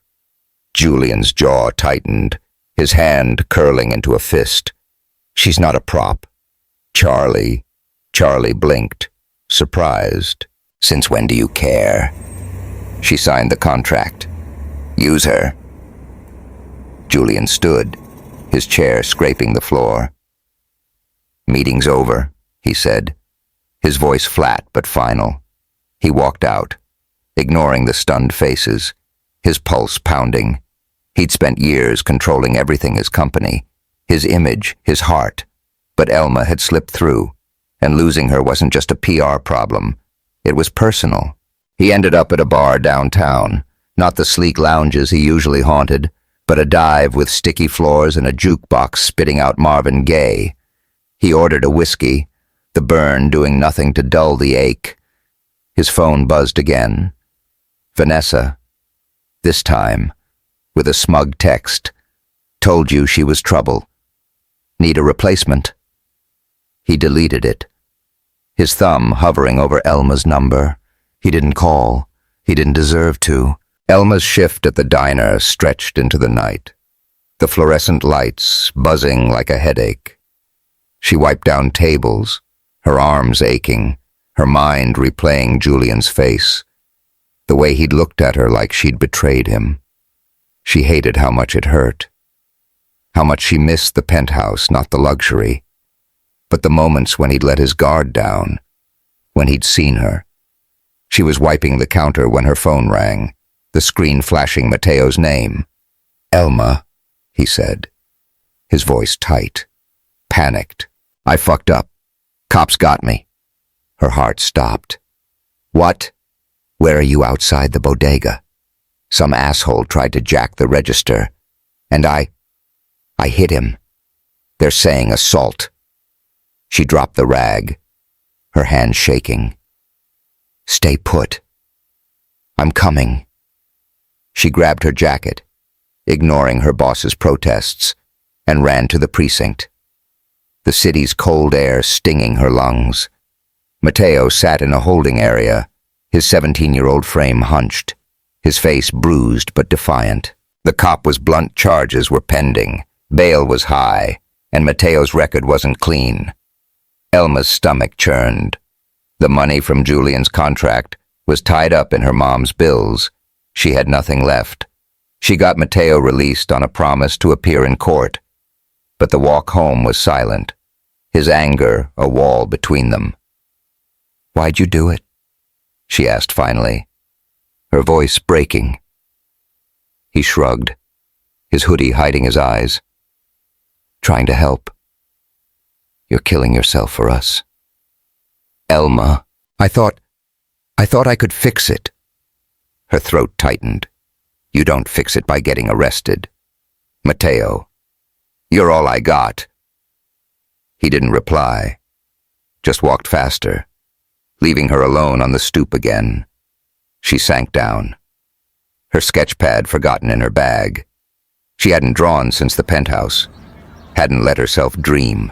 Julian's jaw tightened, his hand curling into a fist. "She's not a prop." Charlie blinked, surprised. "Since when do you care?" She signed the contract. "Use her." Julian stood, his chair scraping the floor. "Meeting's over," he said, his voice flat but final. He walked out, ignoring the stunned faces, his pulse pounding. He'd spent years controlling everything his company, his image, his heart. But Elma had slipped through, and losing her wasn't just a PR problem. It was personal. He ended up at a bar downtown, not the sleek lounges he usually haunted, but a dive with sticky floors and a jukebox spitting out Marvin Gaye. He ordered a whiskey, the burn doing nothing to dull the ache. His phone buzzed again. Vanessa, this time, with a smug text, "Told you she was trouble. Need a replacement?" He deleted it, his thumb hovering over Elma's number. He didn't call. He didn't deserve to. Elma's shift at the diner stretched into the night, the fluorescent lights buzzing like a headache. She wiped down tables, her arms aching, her mind replaying Julian's face. the way he'd looked at her like she'd betrayed him. She hated how much it hurt, how much she missed the penthouse, not the luxury, but the moments when he'd let his guard down, when he'd seen her. She was wiping the counter when her phone rang, the screen flashing Matteo's name. "Elma," he said, his voice tight, panicked. "I fucked up. Cops got me." Her heart stopped. "What? Where are you? Outside the bodega? Some asshole tried to jack the register, and I hit him. They're saying assault." She dropped the rag, her hand shaking. "Stay put. I'm coming." She grabbed her jacket, ignoring her boss's protests, and ran to the precinct, the city's cold air stinging her lungs. Matteo sat in a holding area, his 17-year-old frame hunched, his face bruised but defiant. The cop was blunt charges were pending, bail was high, and Matteo's record wasn't clean. Elma's stomach churned. The money from Julian's contract was tied up in her mom's bills. She had nothing left. She got Matteo released on a promise to appear in court, but the walk home was silent, his anger a wall between them. "Why'd you do it?" she asked finally, her voice breaking. He shrugged, his hoodie hiding his eyes. "Trying to help. You're killing yourself for us." "Elma, I thought I could fix it." Her throat tightened. "You don't fix it by getting arrested. Matteo, you're all I got." He didn't reply, just walked faster, leaving her alone on the stoop again. She sank down, her sketch pad forgotten in her bag. She hadn't drawn since the penthouse, hadn't let herself dream.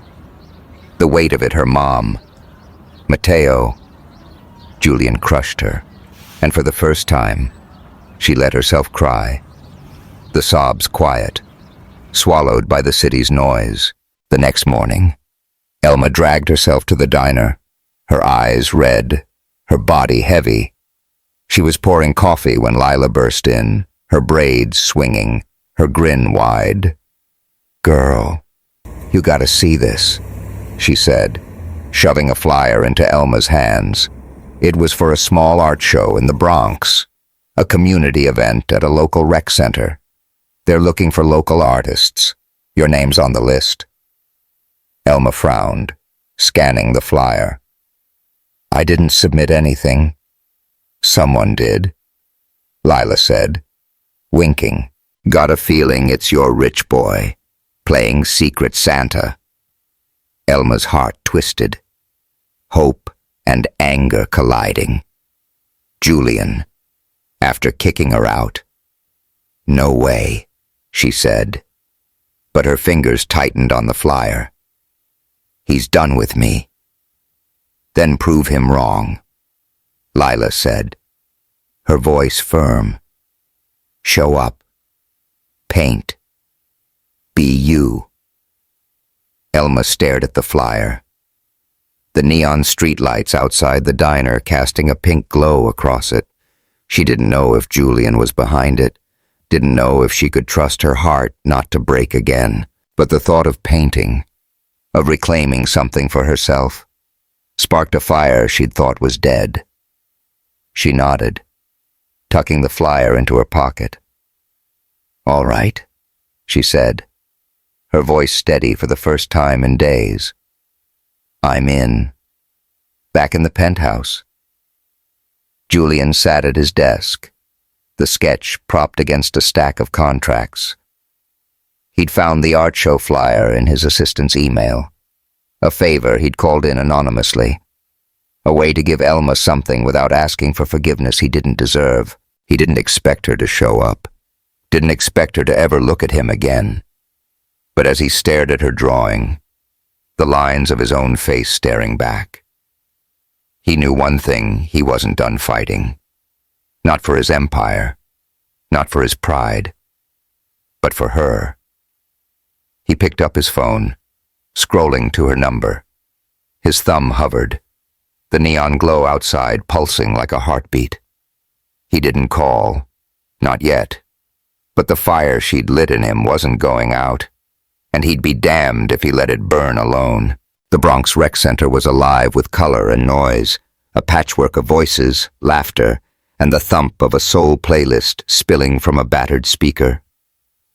The weight of it, her mom, Matteo. Julian crushed her, and for the first time, she let herself cry. The sobs quiet, swallowed by the city's noise. The next morning, Elma dragged herself to the diner, her eyes red, her body heavy. She was pouring coffee when Lila burst in, her braids swinging, her grin wide. "Girl, you gotta see this," she said, shoving a flyer into Elma's hands. It was for a small art show in the Bronx, a community event at a local rec center. "They're looking for local artists. Your name's on the list." Elma frowned, scanning the flyer. "I didn't submit anything." "Someone did," Lila said, winking. "Got a feeling it's your rich boy, playing Secret Santa." Elma's heart twisted, hope and anger colliding. Julian, after kicking her out. "No way," she said, but her fingers tightened on the flyer. "He's done with me." "Then prove him wrong," Lila said, her voice firm. "Show up. Paint. Be you." Elma stared at the flyer, the neon streetlights outside the diner casting a pink glow across it. She didn't know if Julian was behind it, didn't know if she could trust her heart not to break again, but the thought of painting, of reclaiming something for herself, sparked a fire she'd thought was dead. She nodded, tucking the flyer into her pocket. "All right," she said, her voice steady for the first time in days. "I'm in." Back in the penthouse. Julian sat at his desk, the sketch propped against a stack of contracts. He'd found the art show flyer in his assistant's email, a favor he'd called in anonymously, a way to give Elma something without asking for forgiveness he didn't deserve. He didn't expect her to show up, didn't expect her to ever look at him again. But as he stared at her drawing, the lines of his own face staring back, he knew one thing: he wasn't done fighting. Not for his empire, not for his pride, but for her. He picked up his phone, scrolling to her number. His thumb hovered, the neon glow outside pulsing like a heartbeat. He didn't call. Not yet. But the fire she'd lit in him wasn't going out, and he'd be damned if he let it burn alone. The Bronx Rec Center was alive with color and noise, a patchwork of voices, laughter, and the thump of a soul playlist spilling from a battered speaker.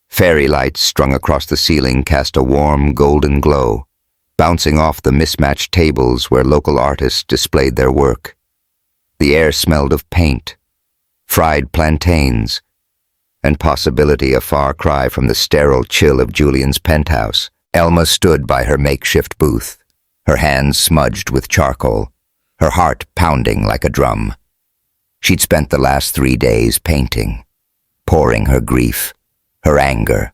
Fairy lights strung across the ceiling cast a warm, golden glow, bouncing off the mismatched tables where local artists displayed their work. The air smelled of paint, fried plantains, and possibility a far cry from the sterile chill of Julian's penthouse. Elma stood by her makeshift booth, her hands smudged with charcoal, her heart pounding like a drum. She'd spent the last 3 days painting, pouring her grief, her anger,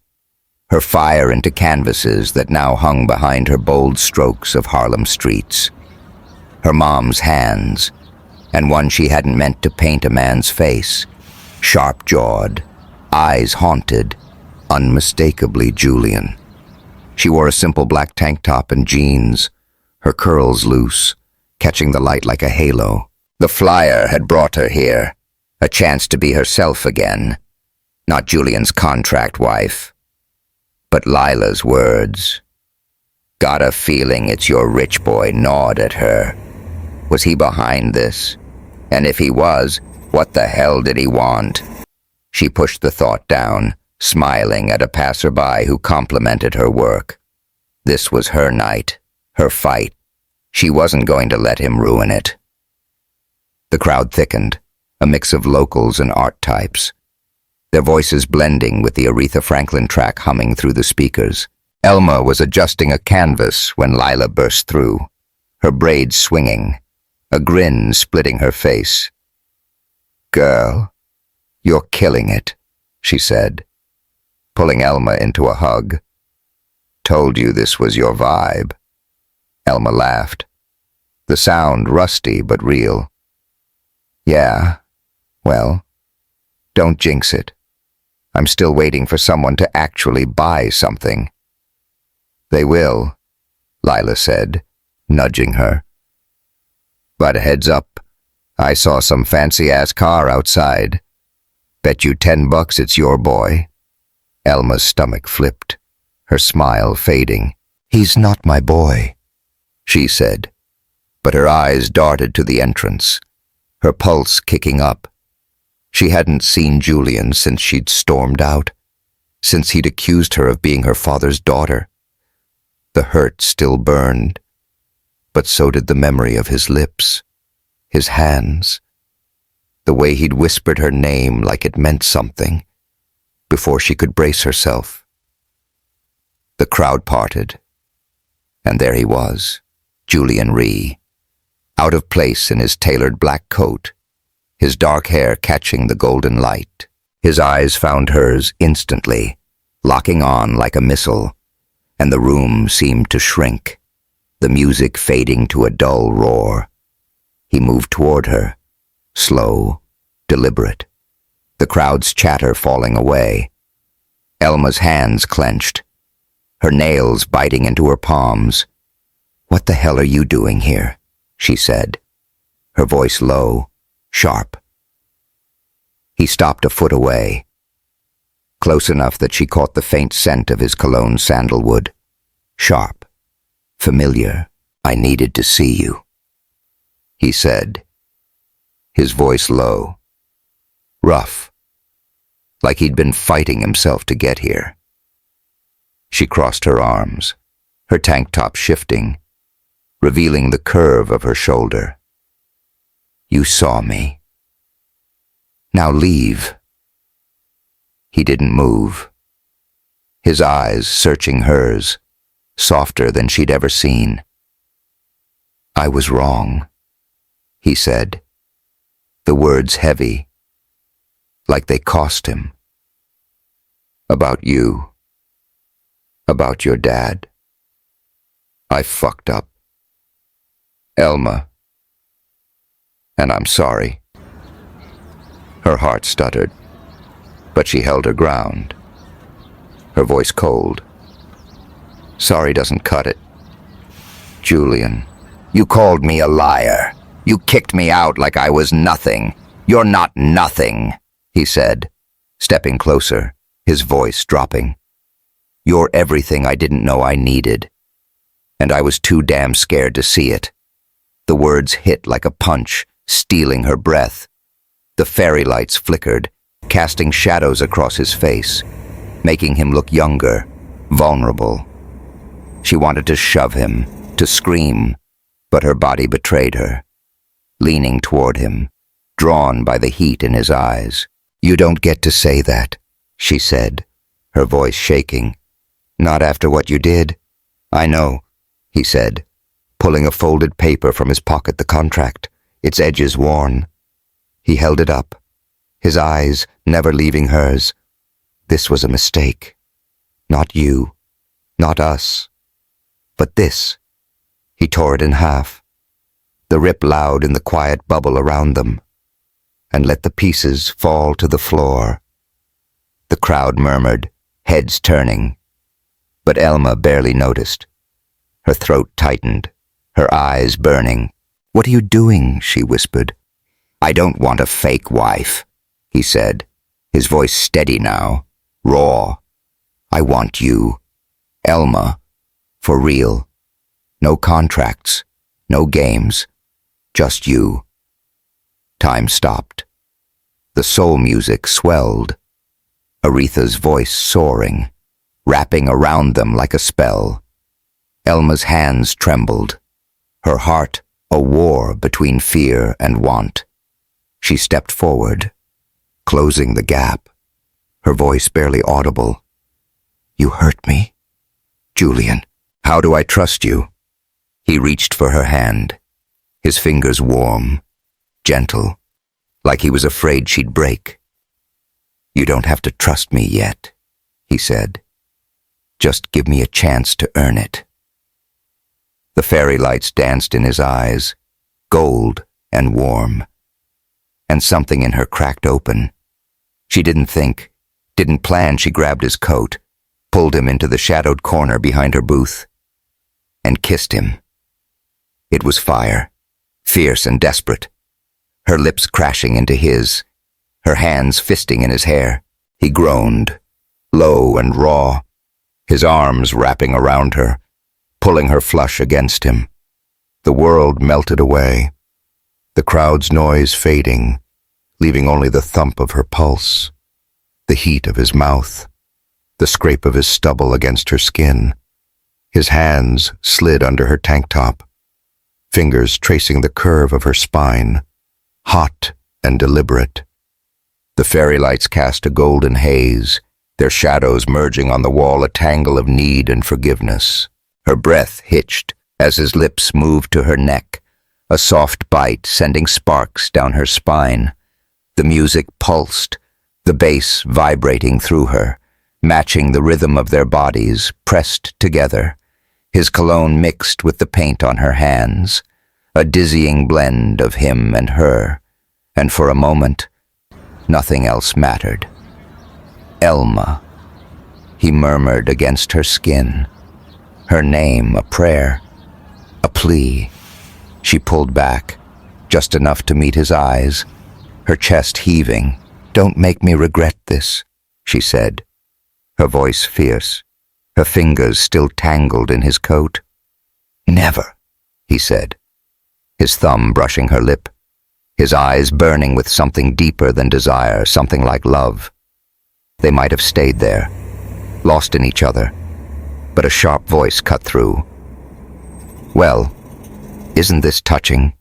her fire into canvases that now hung behind her bold strokes of Harlem streets. Her mom's hands, and one she hadn't meant to paint a man's face, sharp-jawed, eyes haunted, unmistakably Julian. She wore a simple black tank top and jeans, her curls loose, catching the light like a halo. The flyer had brought her here, a chance to be herself again, not Julian's contract wife, but Lila's words. Got a feeling it's your rich boy gnawed at her. Was he behind this? And if he was, what the hell did he want? She pushed the thought down, smiling at a passerby who complimented her work. This was her night, her fight. She wasn't going to let him ruin it. The crowd thickened, a mix of locals and art types, their voices blending with the Aretha Franklin track humming through the speakers. Elma was adjusting a canvas when Lila burst through, her braids swinging, a grin splitting her face. "Girl, you're killing it," she said, pulling Elma into a hug. "Told you this was your vibe." Elma laughed, the sound rusty but real. "Yeah, well, don't jinx it. I'm still waiting for someone to actually buy something." "They will," Lila said, nudging her. "But heads up, I saw some fancy-ass car outside. Bet you $10 it's your boy." Elma's stomach flipped, her smile fading. "He's not my boy," she said, but her eyes darted to the entrance, her pulse kicking up. She hadn't seen Julian since she'd stormed out, since he'd accused her of being her father's daughter. The hurt still burned, but so did the memory of his lips, his hands, the way he'd whispered her name like it meant something, before she could brace herself. The crowd parted, and there he was, Julian Rhee, out of place in his tailored black coat, his dark hair catching the golden light. His eyes found hers instantly, locking on like a missile, and the room seemed to shrink, the music fading to a dull roar. He moved toward her, slow, deliberate, the crowd's chatter falling away. Elma's hands clenched, her nails biting into her palms. "What the hell are you doing here?" she said, her voice low, sharp. He stopped a foot away, close enough that she caught the faint scent of his cologne sandalwood. Sharp, familiar. "I needed to see you," he said, his voice low, rough, like he'd been fighting himself to get here. She crossed her arms, her tank top shifting, revealing the curve of her shoulder. "You saw me. Now leave." He didn't move, his eyes searching hers, softer than she'd ever seen. "I was wrong," he said, the words heavy, like they cost him. "About you. About your dad. I fucked up. Elma. And I'm sorry." Her heart stuttered, but she held her ground, her voice cold. "Sorry doesn't cut it. Julian, you called me a liar. You kicked me out like I was nothing. You're not nothing, he said, stepping closer, his voice dropping. You're everything I didn't know I needed. And I was too damn scared to see it. The words hit like a punch, stealing her breath. The fairy lights flickered, casting shadows across his face, making him look younger, vulnerable. She wanted to shove him, to scream, but her body betrayed her. Leaning toward him, drawn by the heat in his eyes. You don't get to say that, she said, her voice shaking. Not after what you did. I know, he said, pulling a folded paper from his pocket, the contract, its edges worn. He held it up, his eyes never leaving hers. This was a mistake. Not you, not us, but this. He tore it in half, the rip loud in the quiet bubble around them, and let the pieces fall to the floor. The crowd murmured, heads turning, but Elma barely noticed. Her throat tightened, her eyes burning. What are you doing? She whispered. I don't want a fake wife, he said, his voice steady now, raw. I want you, Elma, for real. No contracts, no games, just you. Time stopped. The soul music swelled, Aretha's voice soaring, wrapping around them like a spell. Elma's hands trembled, her heart a war between fear and want. She stepped forward, closing the gap, her voice barely audible. You hurt me, Julian. How do I trust you? He reached for her hand, his fingers warm, gentle, like he was afraid she'd break. You don't have to trust me yet, he said. Just give me a chance to earn it. The fairy lights danced in his eyes, gold and warm, and something in her cracked open. She didn't think, didn't plan. She grabbed his coat, pulled him into the shadowed corner behind her booth, and kissed him. It was fire, fierce and desperate, her lips crashing into his, her hands fisting in his hair. He groaned, low and raw, his arms wrapping around her, pulling her flush against him. The world melted away, the crowd's noise fading, leaving only the thump of her pulse, the heat of his mouth, the scrape of his stubble against her skin. His hands slid under her tank top, fingers tracing the curve of her spine, hot and deliberate. The fairy lights cast a golden haze, their shadows merging on the wall, a tangle of need and forgiveness. Her breath hitched as his lips moved to her neck, a soft bite sending sparks down her spine. The music pulsed, the bass vibrating through her, matching the rhythm of their bodies pressed together. His cologne mixed with the paint on her hands, a dizzying blend of him and her, and for a moment, nothing else mattered. Elma, he murmured against her skin, her name a prayer, a plea. She pulled back, just enough to meet his eyes, her chest heaving. Don't make me regret this, she said, her voice fierce, her fingers still tangled in his coat. Never, he said, his thumb brushing her lip, his eyes burning with something deeper than desire, something like love. They might have stayed there, lost in each other, but a sharp voice cut through. Well, isn't this touching?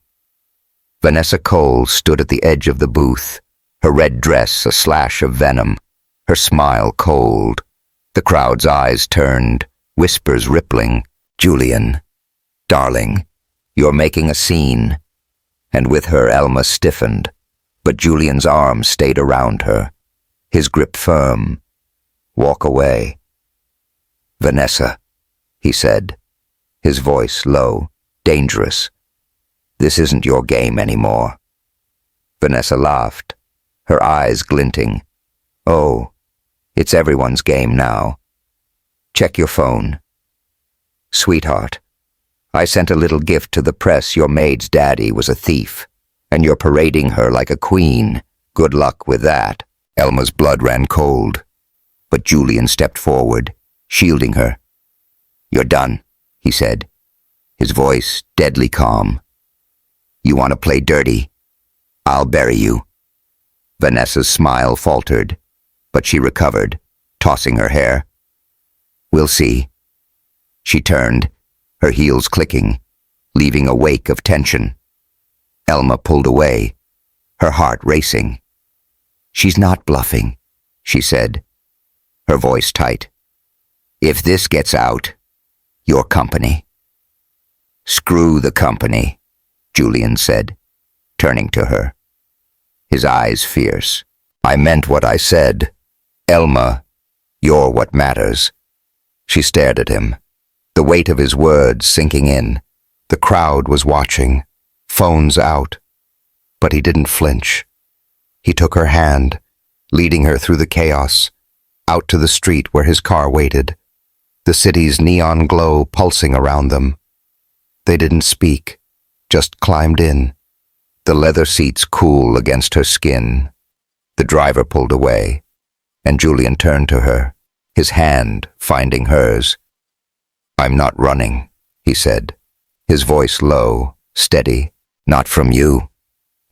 Vanessa Cole stood at the edge of the booth, her red dress a slash of venom, her smile cold. The crowd's eyes turned, whispers rippling. Julian, darling, you're making a scene. And with her, Elma stiffened, but Julian's arm stayed around her, his grip firm. Walk away. Vanessa, he said, his voice low, dangerous. This isn't your game anymore. Vanessa laughed, her eyes glinting. Oh, it's everyone's game now. Check your phone. Sweetheart, I sent a little gift to the press. Your maid's daddy was a thief. And you're parading her like a queen. Good luck with that. Elma's blood ran cold, but Julian stepped forward, shielding her. You're done, he said, his voice deadly calm. You want to play dirty? I'll bury you. Vanessa's smile faltered, but she recovered, tossing her hair. We'll see. She turned, her heels clicking, leaving a wake of tension. Elma pulled away, her heart racing. She's not bluffing, she said, her voice tight. If this gets out, your company. Screw the company, Julian said, turning to her, his eyes fierce. I meant what I said. Elma, you're what matters. She stared at him, the weight of his words sinking in. The crowd was watching, phones out, but he didn't flinch. He took her hand, leading her through the chaos, out to the street where his car waited, the city's neon glow pulsing around them. They didn't speak, just climbed in, the leather seats cool against her skin. The driver pulled away, and Julian turned to her, his hand finding hers. I'm not running, he said, his voice low, steady. Not from you,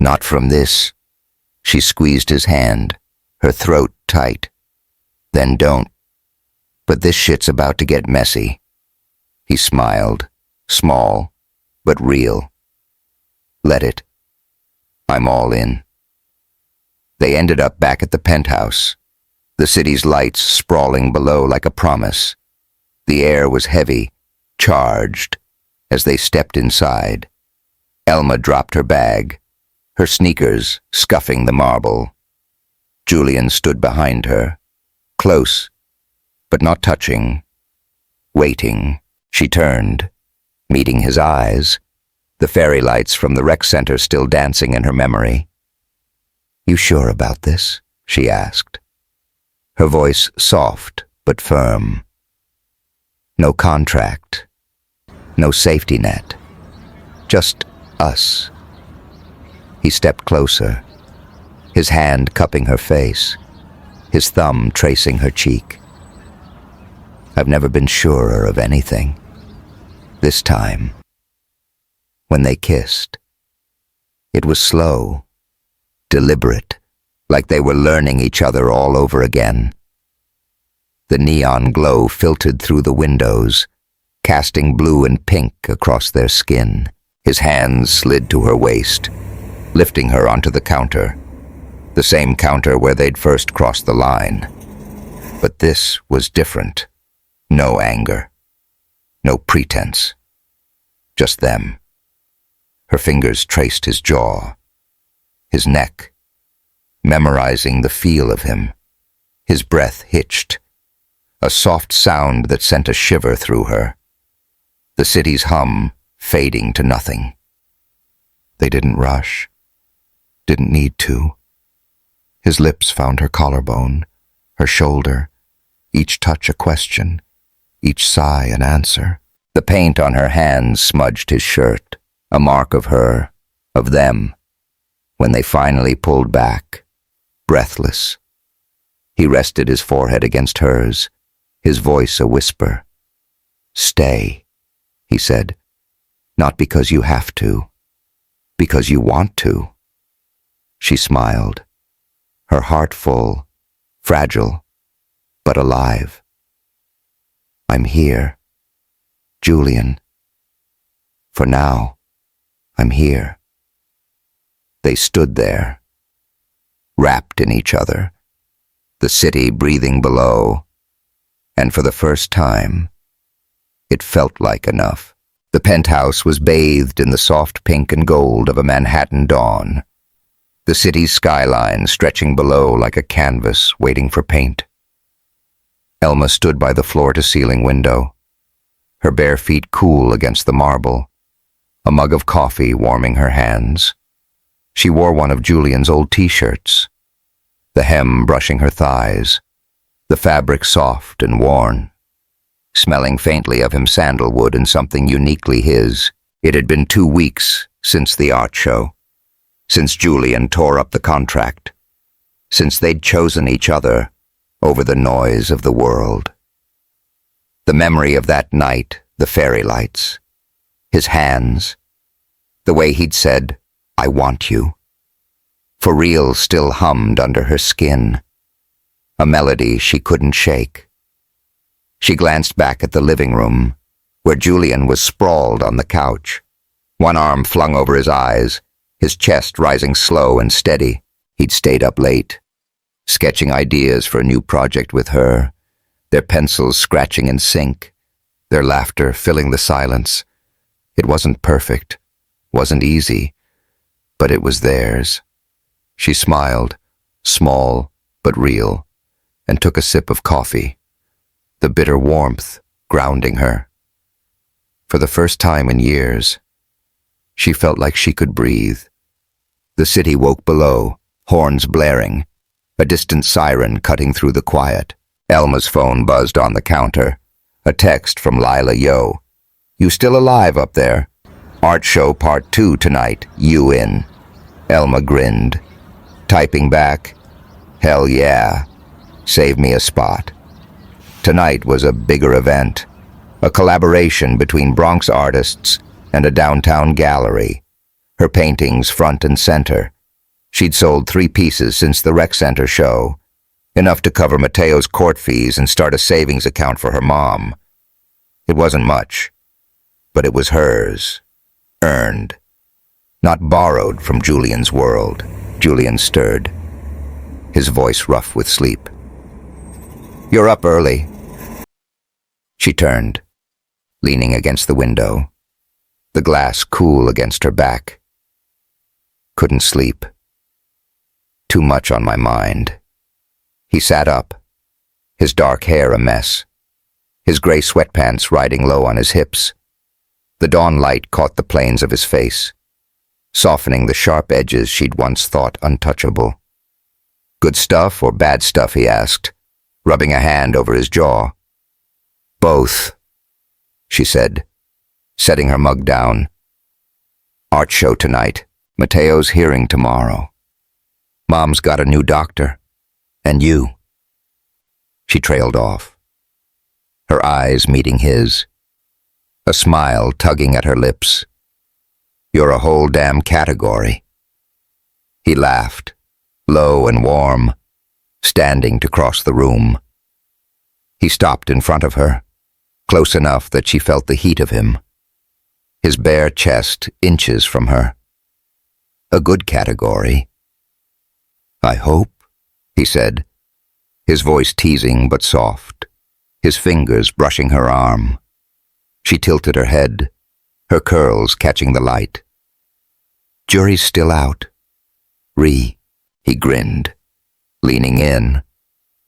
not from this. She squeezed his hand, her throat tight. Then don't. But this shit's about to get messy. He smiled, small, but real. Let it. I'm all in. They ended up back at the penthouse, the city's lights sprawling below like a promise. The air was heavy, charged, as they stepped inside. Elma dropped her bag, her sneakers scuffing the marble. Julian stood behind her, close, but not touching, waiting. She turned, meeting his eyes, the fairy lights from the rec center still dancing in her memory. You sure about this? She asked, her voice soft but firm. No contract, no safety net, just us. He stepped closer, his hand cupping her face, his thumb tracing her cheek. I've never been surer of anything. This time, when they kissed, it was slow, deliberate, like they were learning each other all over again. The neon glow filtered through the windows, casting blue and pink across their skin. His hands slid to her waist, lifting her onto the counter, the same counter where they'd first crossed the line. But this was different. No anger, no pretense, just them. Her fingers traced his jaw, his neck, memorizing the feel of him. His breath hitched, a soft sound that sent a shiver through her. The city's hum fading to nothing. They didn't rush, didn't need to. His lips found her collarbone, her shoulder, each touch a question, each sigh an answer. The paint on her hands smudged his shirt, a mark of her, of them, when they finally pulled back, breathless. He rested his forehead against hers, his voice a whisper. Stay, he said, not because you have to, because you want to. She smiled, her heart full, fragile, but alive. I'm here, Julian. For now, I'm here. They stood there, wrapped in each other, the city breathing below, and for the first time, it felt like enough. The penthouse was bathed in the soft pink and gold of a Manhattan dawn, the city's skyline stretching below like a canvas waiting for paint. Elma stood by the floor-to-ceiling window, her bare feet cool against the marble, a mug of coffee warming her hands. She wore one of Julian's old t-shirts, the hem brushing her thighs, the fabric soft and worn, smelling faintly of him sandalwood and something uniquely his. It had been 2 weeks since the art show. since Julian tore up the contract, since they'd chosen each other over the noise of the world. The memory of that night, the fairy lights, his hands, the way he'd said, "I want you," for real still hummed under her skin, a melody she couldn't shake. She glanced back at the living room, where Julian was sprawled on the couch, one arm flung over his eyes, his chest rising slow and steady. He'd stayed up late, sketching ideas for a new project with her, their pencils scratching in sync, their laughter filling the silence. It wasn't perfect, wasn't easy, but it was theirs. She smiled, small but real, and took a sip of coffee, the bitter warmth grounding her. For the first time in years, she felt like she could breathe. The city woke below, horns blaring, a distant siren cutting through the quiet. Elma's phone buzzed on the counter. A text from Lila Yo. "You still alive up there? Art show part 2 tonight, you in?" Elma grinned, typing back, "Hell yeah, save me a spot." Tonight was a bigger event, a collaboration between Bronx artists and a downtown gallery, her paintings front and center. She'd sold 3 pieces since the rec center show, enough to cover Mateo's court fees and start a savings account for her mom. It wasn't much, but it was hers, earned, not borrowed from Julian's world. Julian stirred, his voice rough with sleep. "You're up early." She turned, leaning against the window, the glass cool against her back. "Couldn't sleep. Too much on my mind." He sat up, his dark hair a mess, his gray sweatpants riding low on his hips. The dawn light caught the planes of his face, softening the sharp edges she'd once thought untouchable. "Good stuff or bad stuff?" he asked, rubbing a hand over his jaw. "Both," she said, setting her mug down. "Art show tonight. Mateo's hearing tomorrow. Mom's got a new doctor. And you." She trailed off, her eyes meeting his, a smile tugging at her lips. "You're a whole damn category." He laughed, low and warm, standing to cross the room. He stopped in front of her, close enough that she felt the heat of him, his bare chest inches from her. "A good category." "I hope," he said, his voice teasing but soft, his fingers brushing her arm. She tilted her head, her curls catching the light. "Jury's still out." He grinned, leaning in,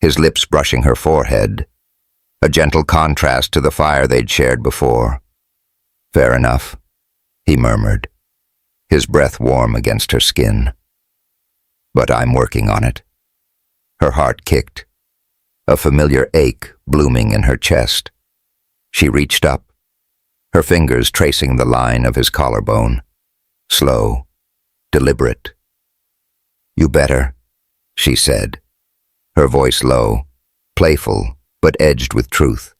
his lips brushing her forehead, a gentle contrast to the fire they'd shared before. "Fair enough," he murmured, his breath warm against her skin. "But I'm working on it." Her heart kicked, a familiar ache blooming in her chest. She reached up, her fingers tracing the line of his collarbone, slow, deliberate. "You better," she said, her voice low, playful but edged with truth.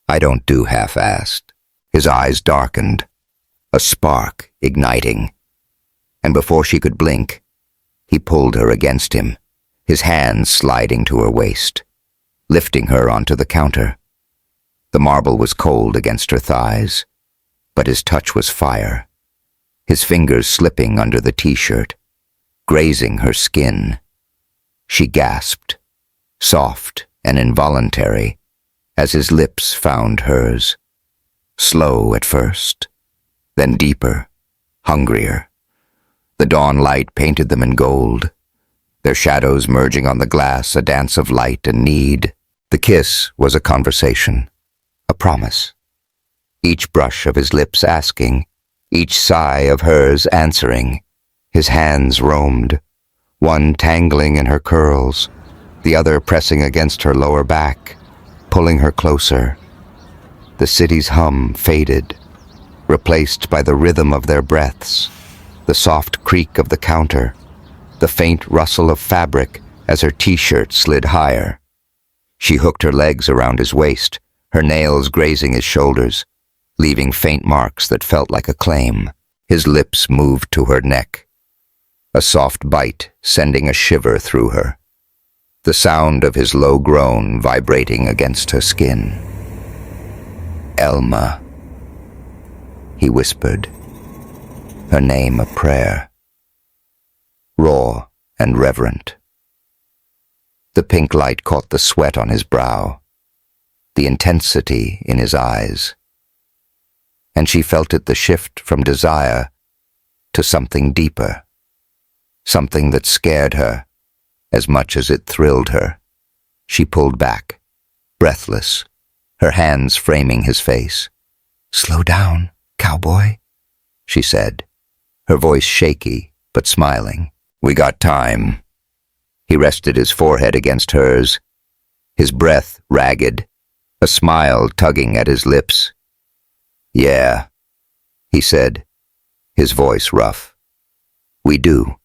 "I don't do half-assed." His eyes darkened, a spark igniting, and before she could blink, he pulled her against him, his hands sliding to her waist, lifting her onto the counter. The marble was cold against her thighs, but his touch was fire, his fingers slipping under the t-shirt, grazing her skin. She gasped, soft and involuntary, as his lips found hers. Slow at first, then deeper, hungrier. The dawn light painted them in gold, their shadows merging on the glass, a dance of light and need. The kiss was a conversation, a promise. Each brush of his lips asking, each sigh of hers answering. His hands roamed, one tangling in her curls, the other pressing against her lower back, pulling her closer. The city's hum faded, replaced by the rhythm of their breaths, the soft creak of the counter, the faint rustle of fabric as her t-shirt slid higher. She hooked her legs around his waist, her nails grazing his shoulders, leaving faint marks that felt like a claim. His lips moved to her neck, a soft bite sending a shiver through her, the sound of his low groan vibrating against her skin. "Elma," he whispered, her name a prayer, raw and reverent. The pink light caught the sweat on his brow, the intensity in his eyes, and she felt it the shift from desire to something deeper, something that scared her as much as it thrilled her. She pulled back, breathless, her hands framing his face. "Slow down, cowboy," she said, her voice shaky but smiling. "We got time." He rested his forehead against hers, his breath ragged, a smile tugging at his lips. "Yeah," he said, his voice rough. "We do."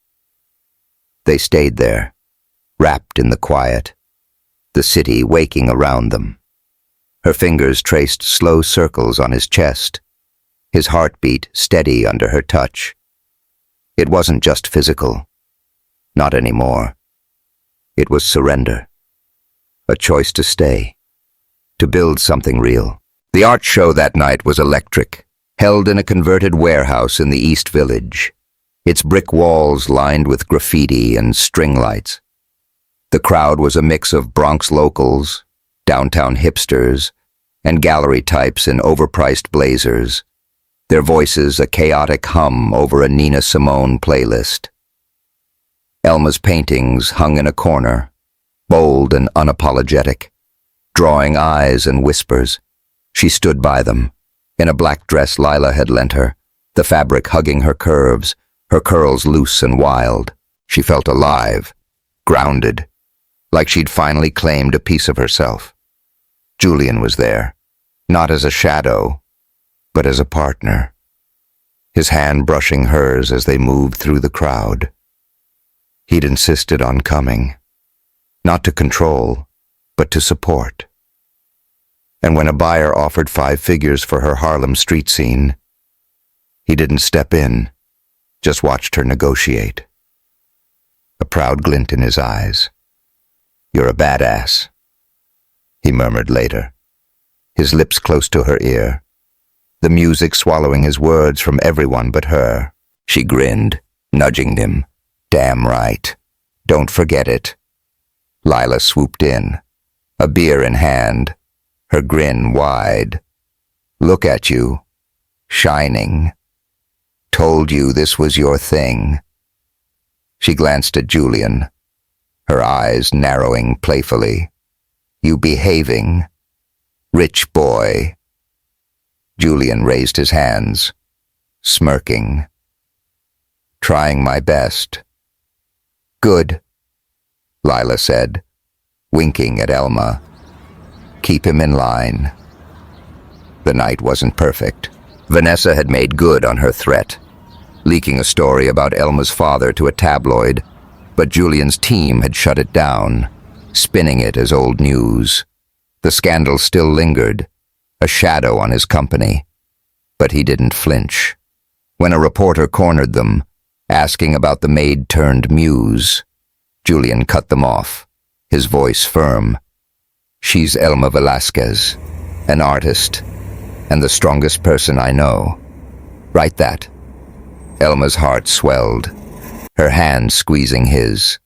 They stayed there, wrapped in the quiet, the city waking around them. Her fingers traced slow circles on his chest, his heartbeat steady under her touch. It wasn't just physical. Not anymore. It was surrender. A choice to stay, to build something real. The art show that night was electric, held in a converted warehouse in the East Village, its brick walls lined with graffiti and string lights. The crowd was a mix of Bronx locals, downtown hipsters, and gallery types in overpriced blazers, their voices a chaotic hum over a Nina Simone playlist. Elma's paintings hung in a corner, bold and unapologetic, drawing eyes and whispers. She stood by them, in a black dress Lila had lent her, the fabric hugging her curves, her curls loose and wild. She felt alive, grounded, like she'd finally claimed a piece of herself. Julian was there, not as a shadow, but as a partner, his hand brushing hers as they moved through the crowd. He'd insisted on coming, not to control, but to support. And when a buyer offered 5 figures for her Harlem street scene, he didn't step in, just watched her negotiate. A proud glint in his eyes. "You're a badass," he murmured later, his lips close to her ear, the music swallowing his words from everyone but her. She grinned, nudging him. "Damn right. Don't forget it." Lila swooped in, a beer in hand, her grin wide. "Look at you, shining. Told you this was your thing." She glanced at Julian, her eyes narrowing playfully. "You behaving? Rich boy." Julian raised his hands, smirking. "Trying my best." "Good," Lila said, winking at Elma. "Keep him in line." The night wasn't perfect. Vanessa had made good on her threat, leaking a story about Elma's father to a tabloid, but Julian's team had shut it down, spinning it as old news. The scandal still lingered, a shadow on his company, but he didn't flinch. When a reporter cornered them, asking about the maid-turned-muse, Julian cut them off, his voice firm. "She's Elma Velasquez, an artist, and the strongest person I know. Write that." Elma's heart swelled, her hand squeezing his.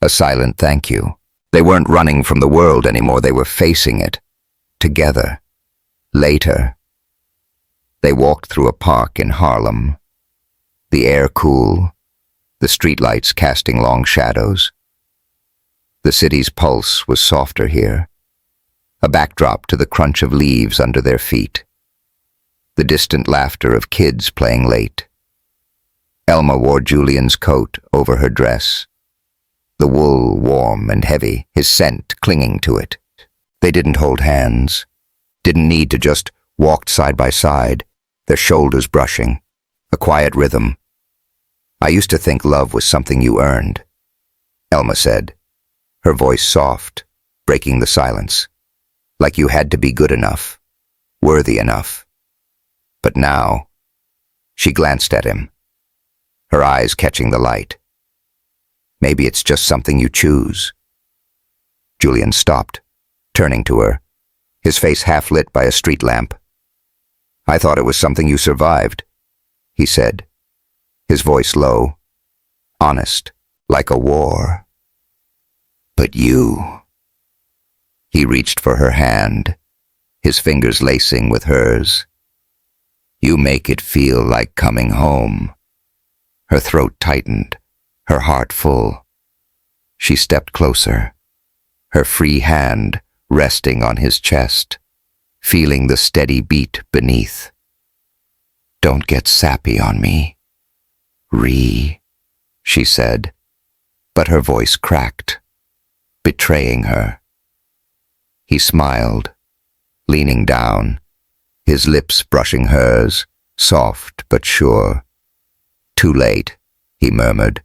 A silent thank you. They weren't running from the world anymore, they were facing it. Together. Later. They walked through a park in Harlem. The air cool, the streetlights casting long shadows. The city's pulse was softer here, a backdrop to the crunch of leaves under their feet. The distant laughter of kids playing late. Elma wore Julian's coat over her dress, the wool warm and heavy, his scent clinging to it. They didn't hold hands, didn't need to, just walked side by side, their shoulders brushing, a quiet rhythm. I used to think love was something you earned, Elma said, her voice soft, breaking the silence, like you had to be good enough, worthy enough. But now, she glanced at him, her eyes catching the light. Maybe it's just something you choose. Julian stopped, turning to her, his face half lit by a street lamp. I thought it was something you survived, he said, his voice low, honest, like a war. But you... He reached for her hand, his fingers lacing with hers. You make it feel like coming home. Her throat tightened, her heart full. She stepped closer, her free hand resting on his chest, feeling the steady beat beneath. Don't get sappy on me, she said, but her voice cracked, betraying her. He smiled, leaning down, his lips brushing hers, soft but sure. Too late, he murmured,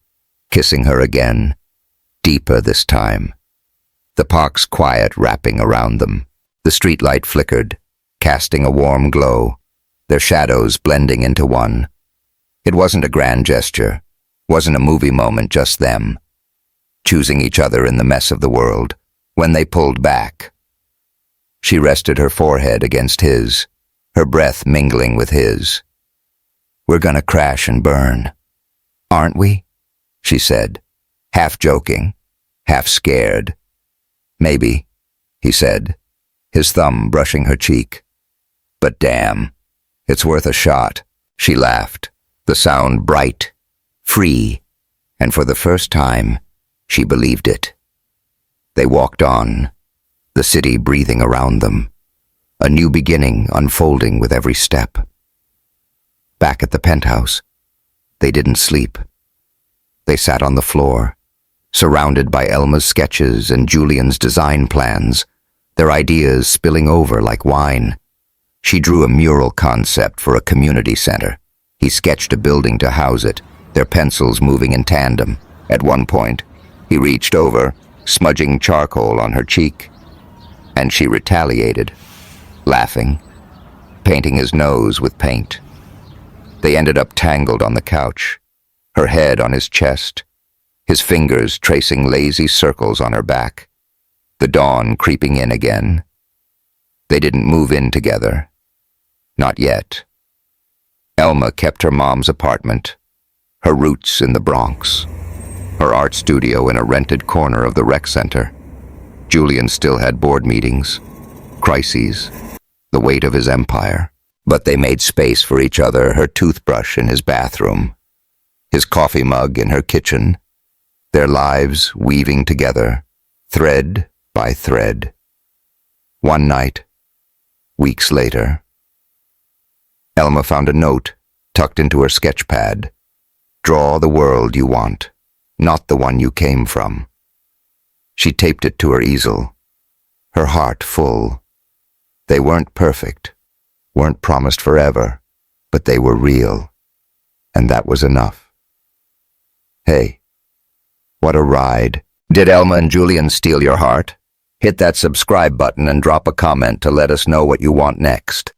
kissing her again, deeper this time. The park's quiet wrapping around them. The streetlight flickered, casting a warm glow, their shadows blending into one. It wasn't a grand gesture, wasn't a movie moment, just them, choosing each other in the mess of the world. When they pulled back, she rested her forehead against his, her breath mingling with his. We're gonna crash and burn, aren't we? She said, half joking, half scared. Maybe, he said, his thumb brushing her cheek. But damn, it's worth a shot. She laughed, the sound bright, free, and for the first time, she believed it. They walked on, the city breathing around them, a new beginning unfolding with every step. Back at the penthouse, they didn't sleep. They sat on the floor, surrounded by Elma's sketches and Julian's design plans, their ideas spilling over like wine. She drew a mural concept for a community center. He sketched a building to house it, their pencils moving in tandem. At one point, he reached over, smudging charcoal on her cheek, and she retaliated, laughing, painting his nose with paint. They ended up tangled on the couch, her head on his chest, his fingers tracing lazy circles on her back, the dawn creeping in again. They didn't move in together. Not yet. Elma kept her mom's apartment, her roots in the Bronx, her art studio in a rented corner of the rec center. Julian still had board meetings, crises, the weight of his empire. But they made space for each other, her toothbrush in his bathroom, his coffee mug in her kitchen, their lives weaving together, thread by thread. One night, weeks later, Elma found a note tucked into her sketch pad. Draw the world you want, not the one you came from. She taped it to her easel, her heart full. They weren't perfect, weren't promised forever, but they were real, and that was enough. Hey, what a ride. Did Elma and Julian steal your heart? Hit that subscribe button and drop a comment to let us know what you want next.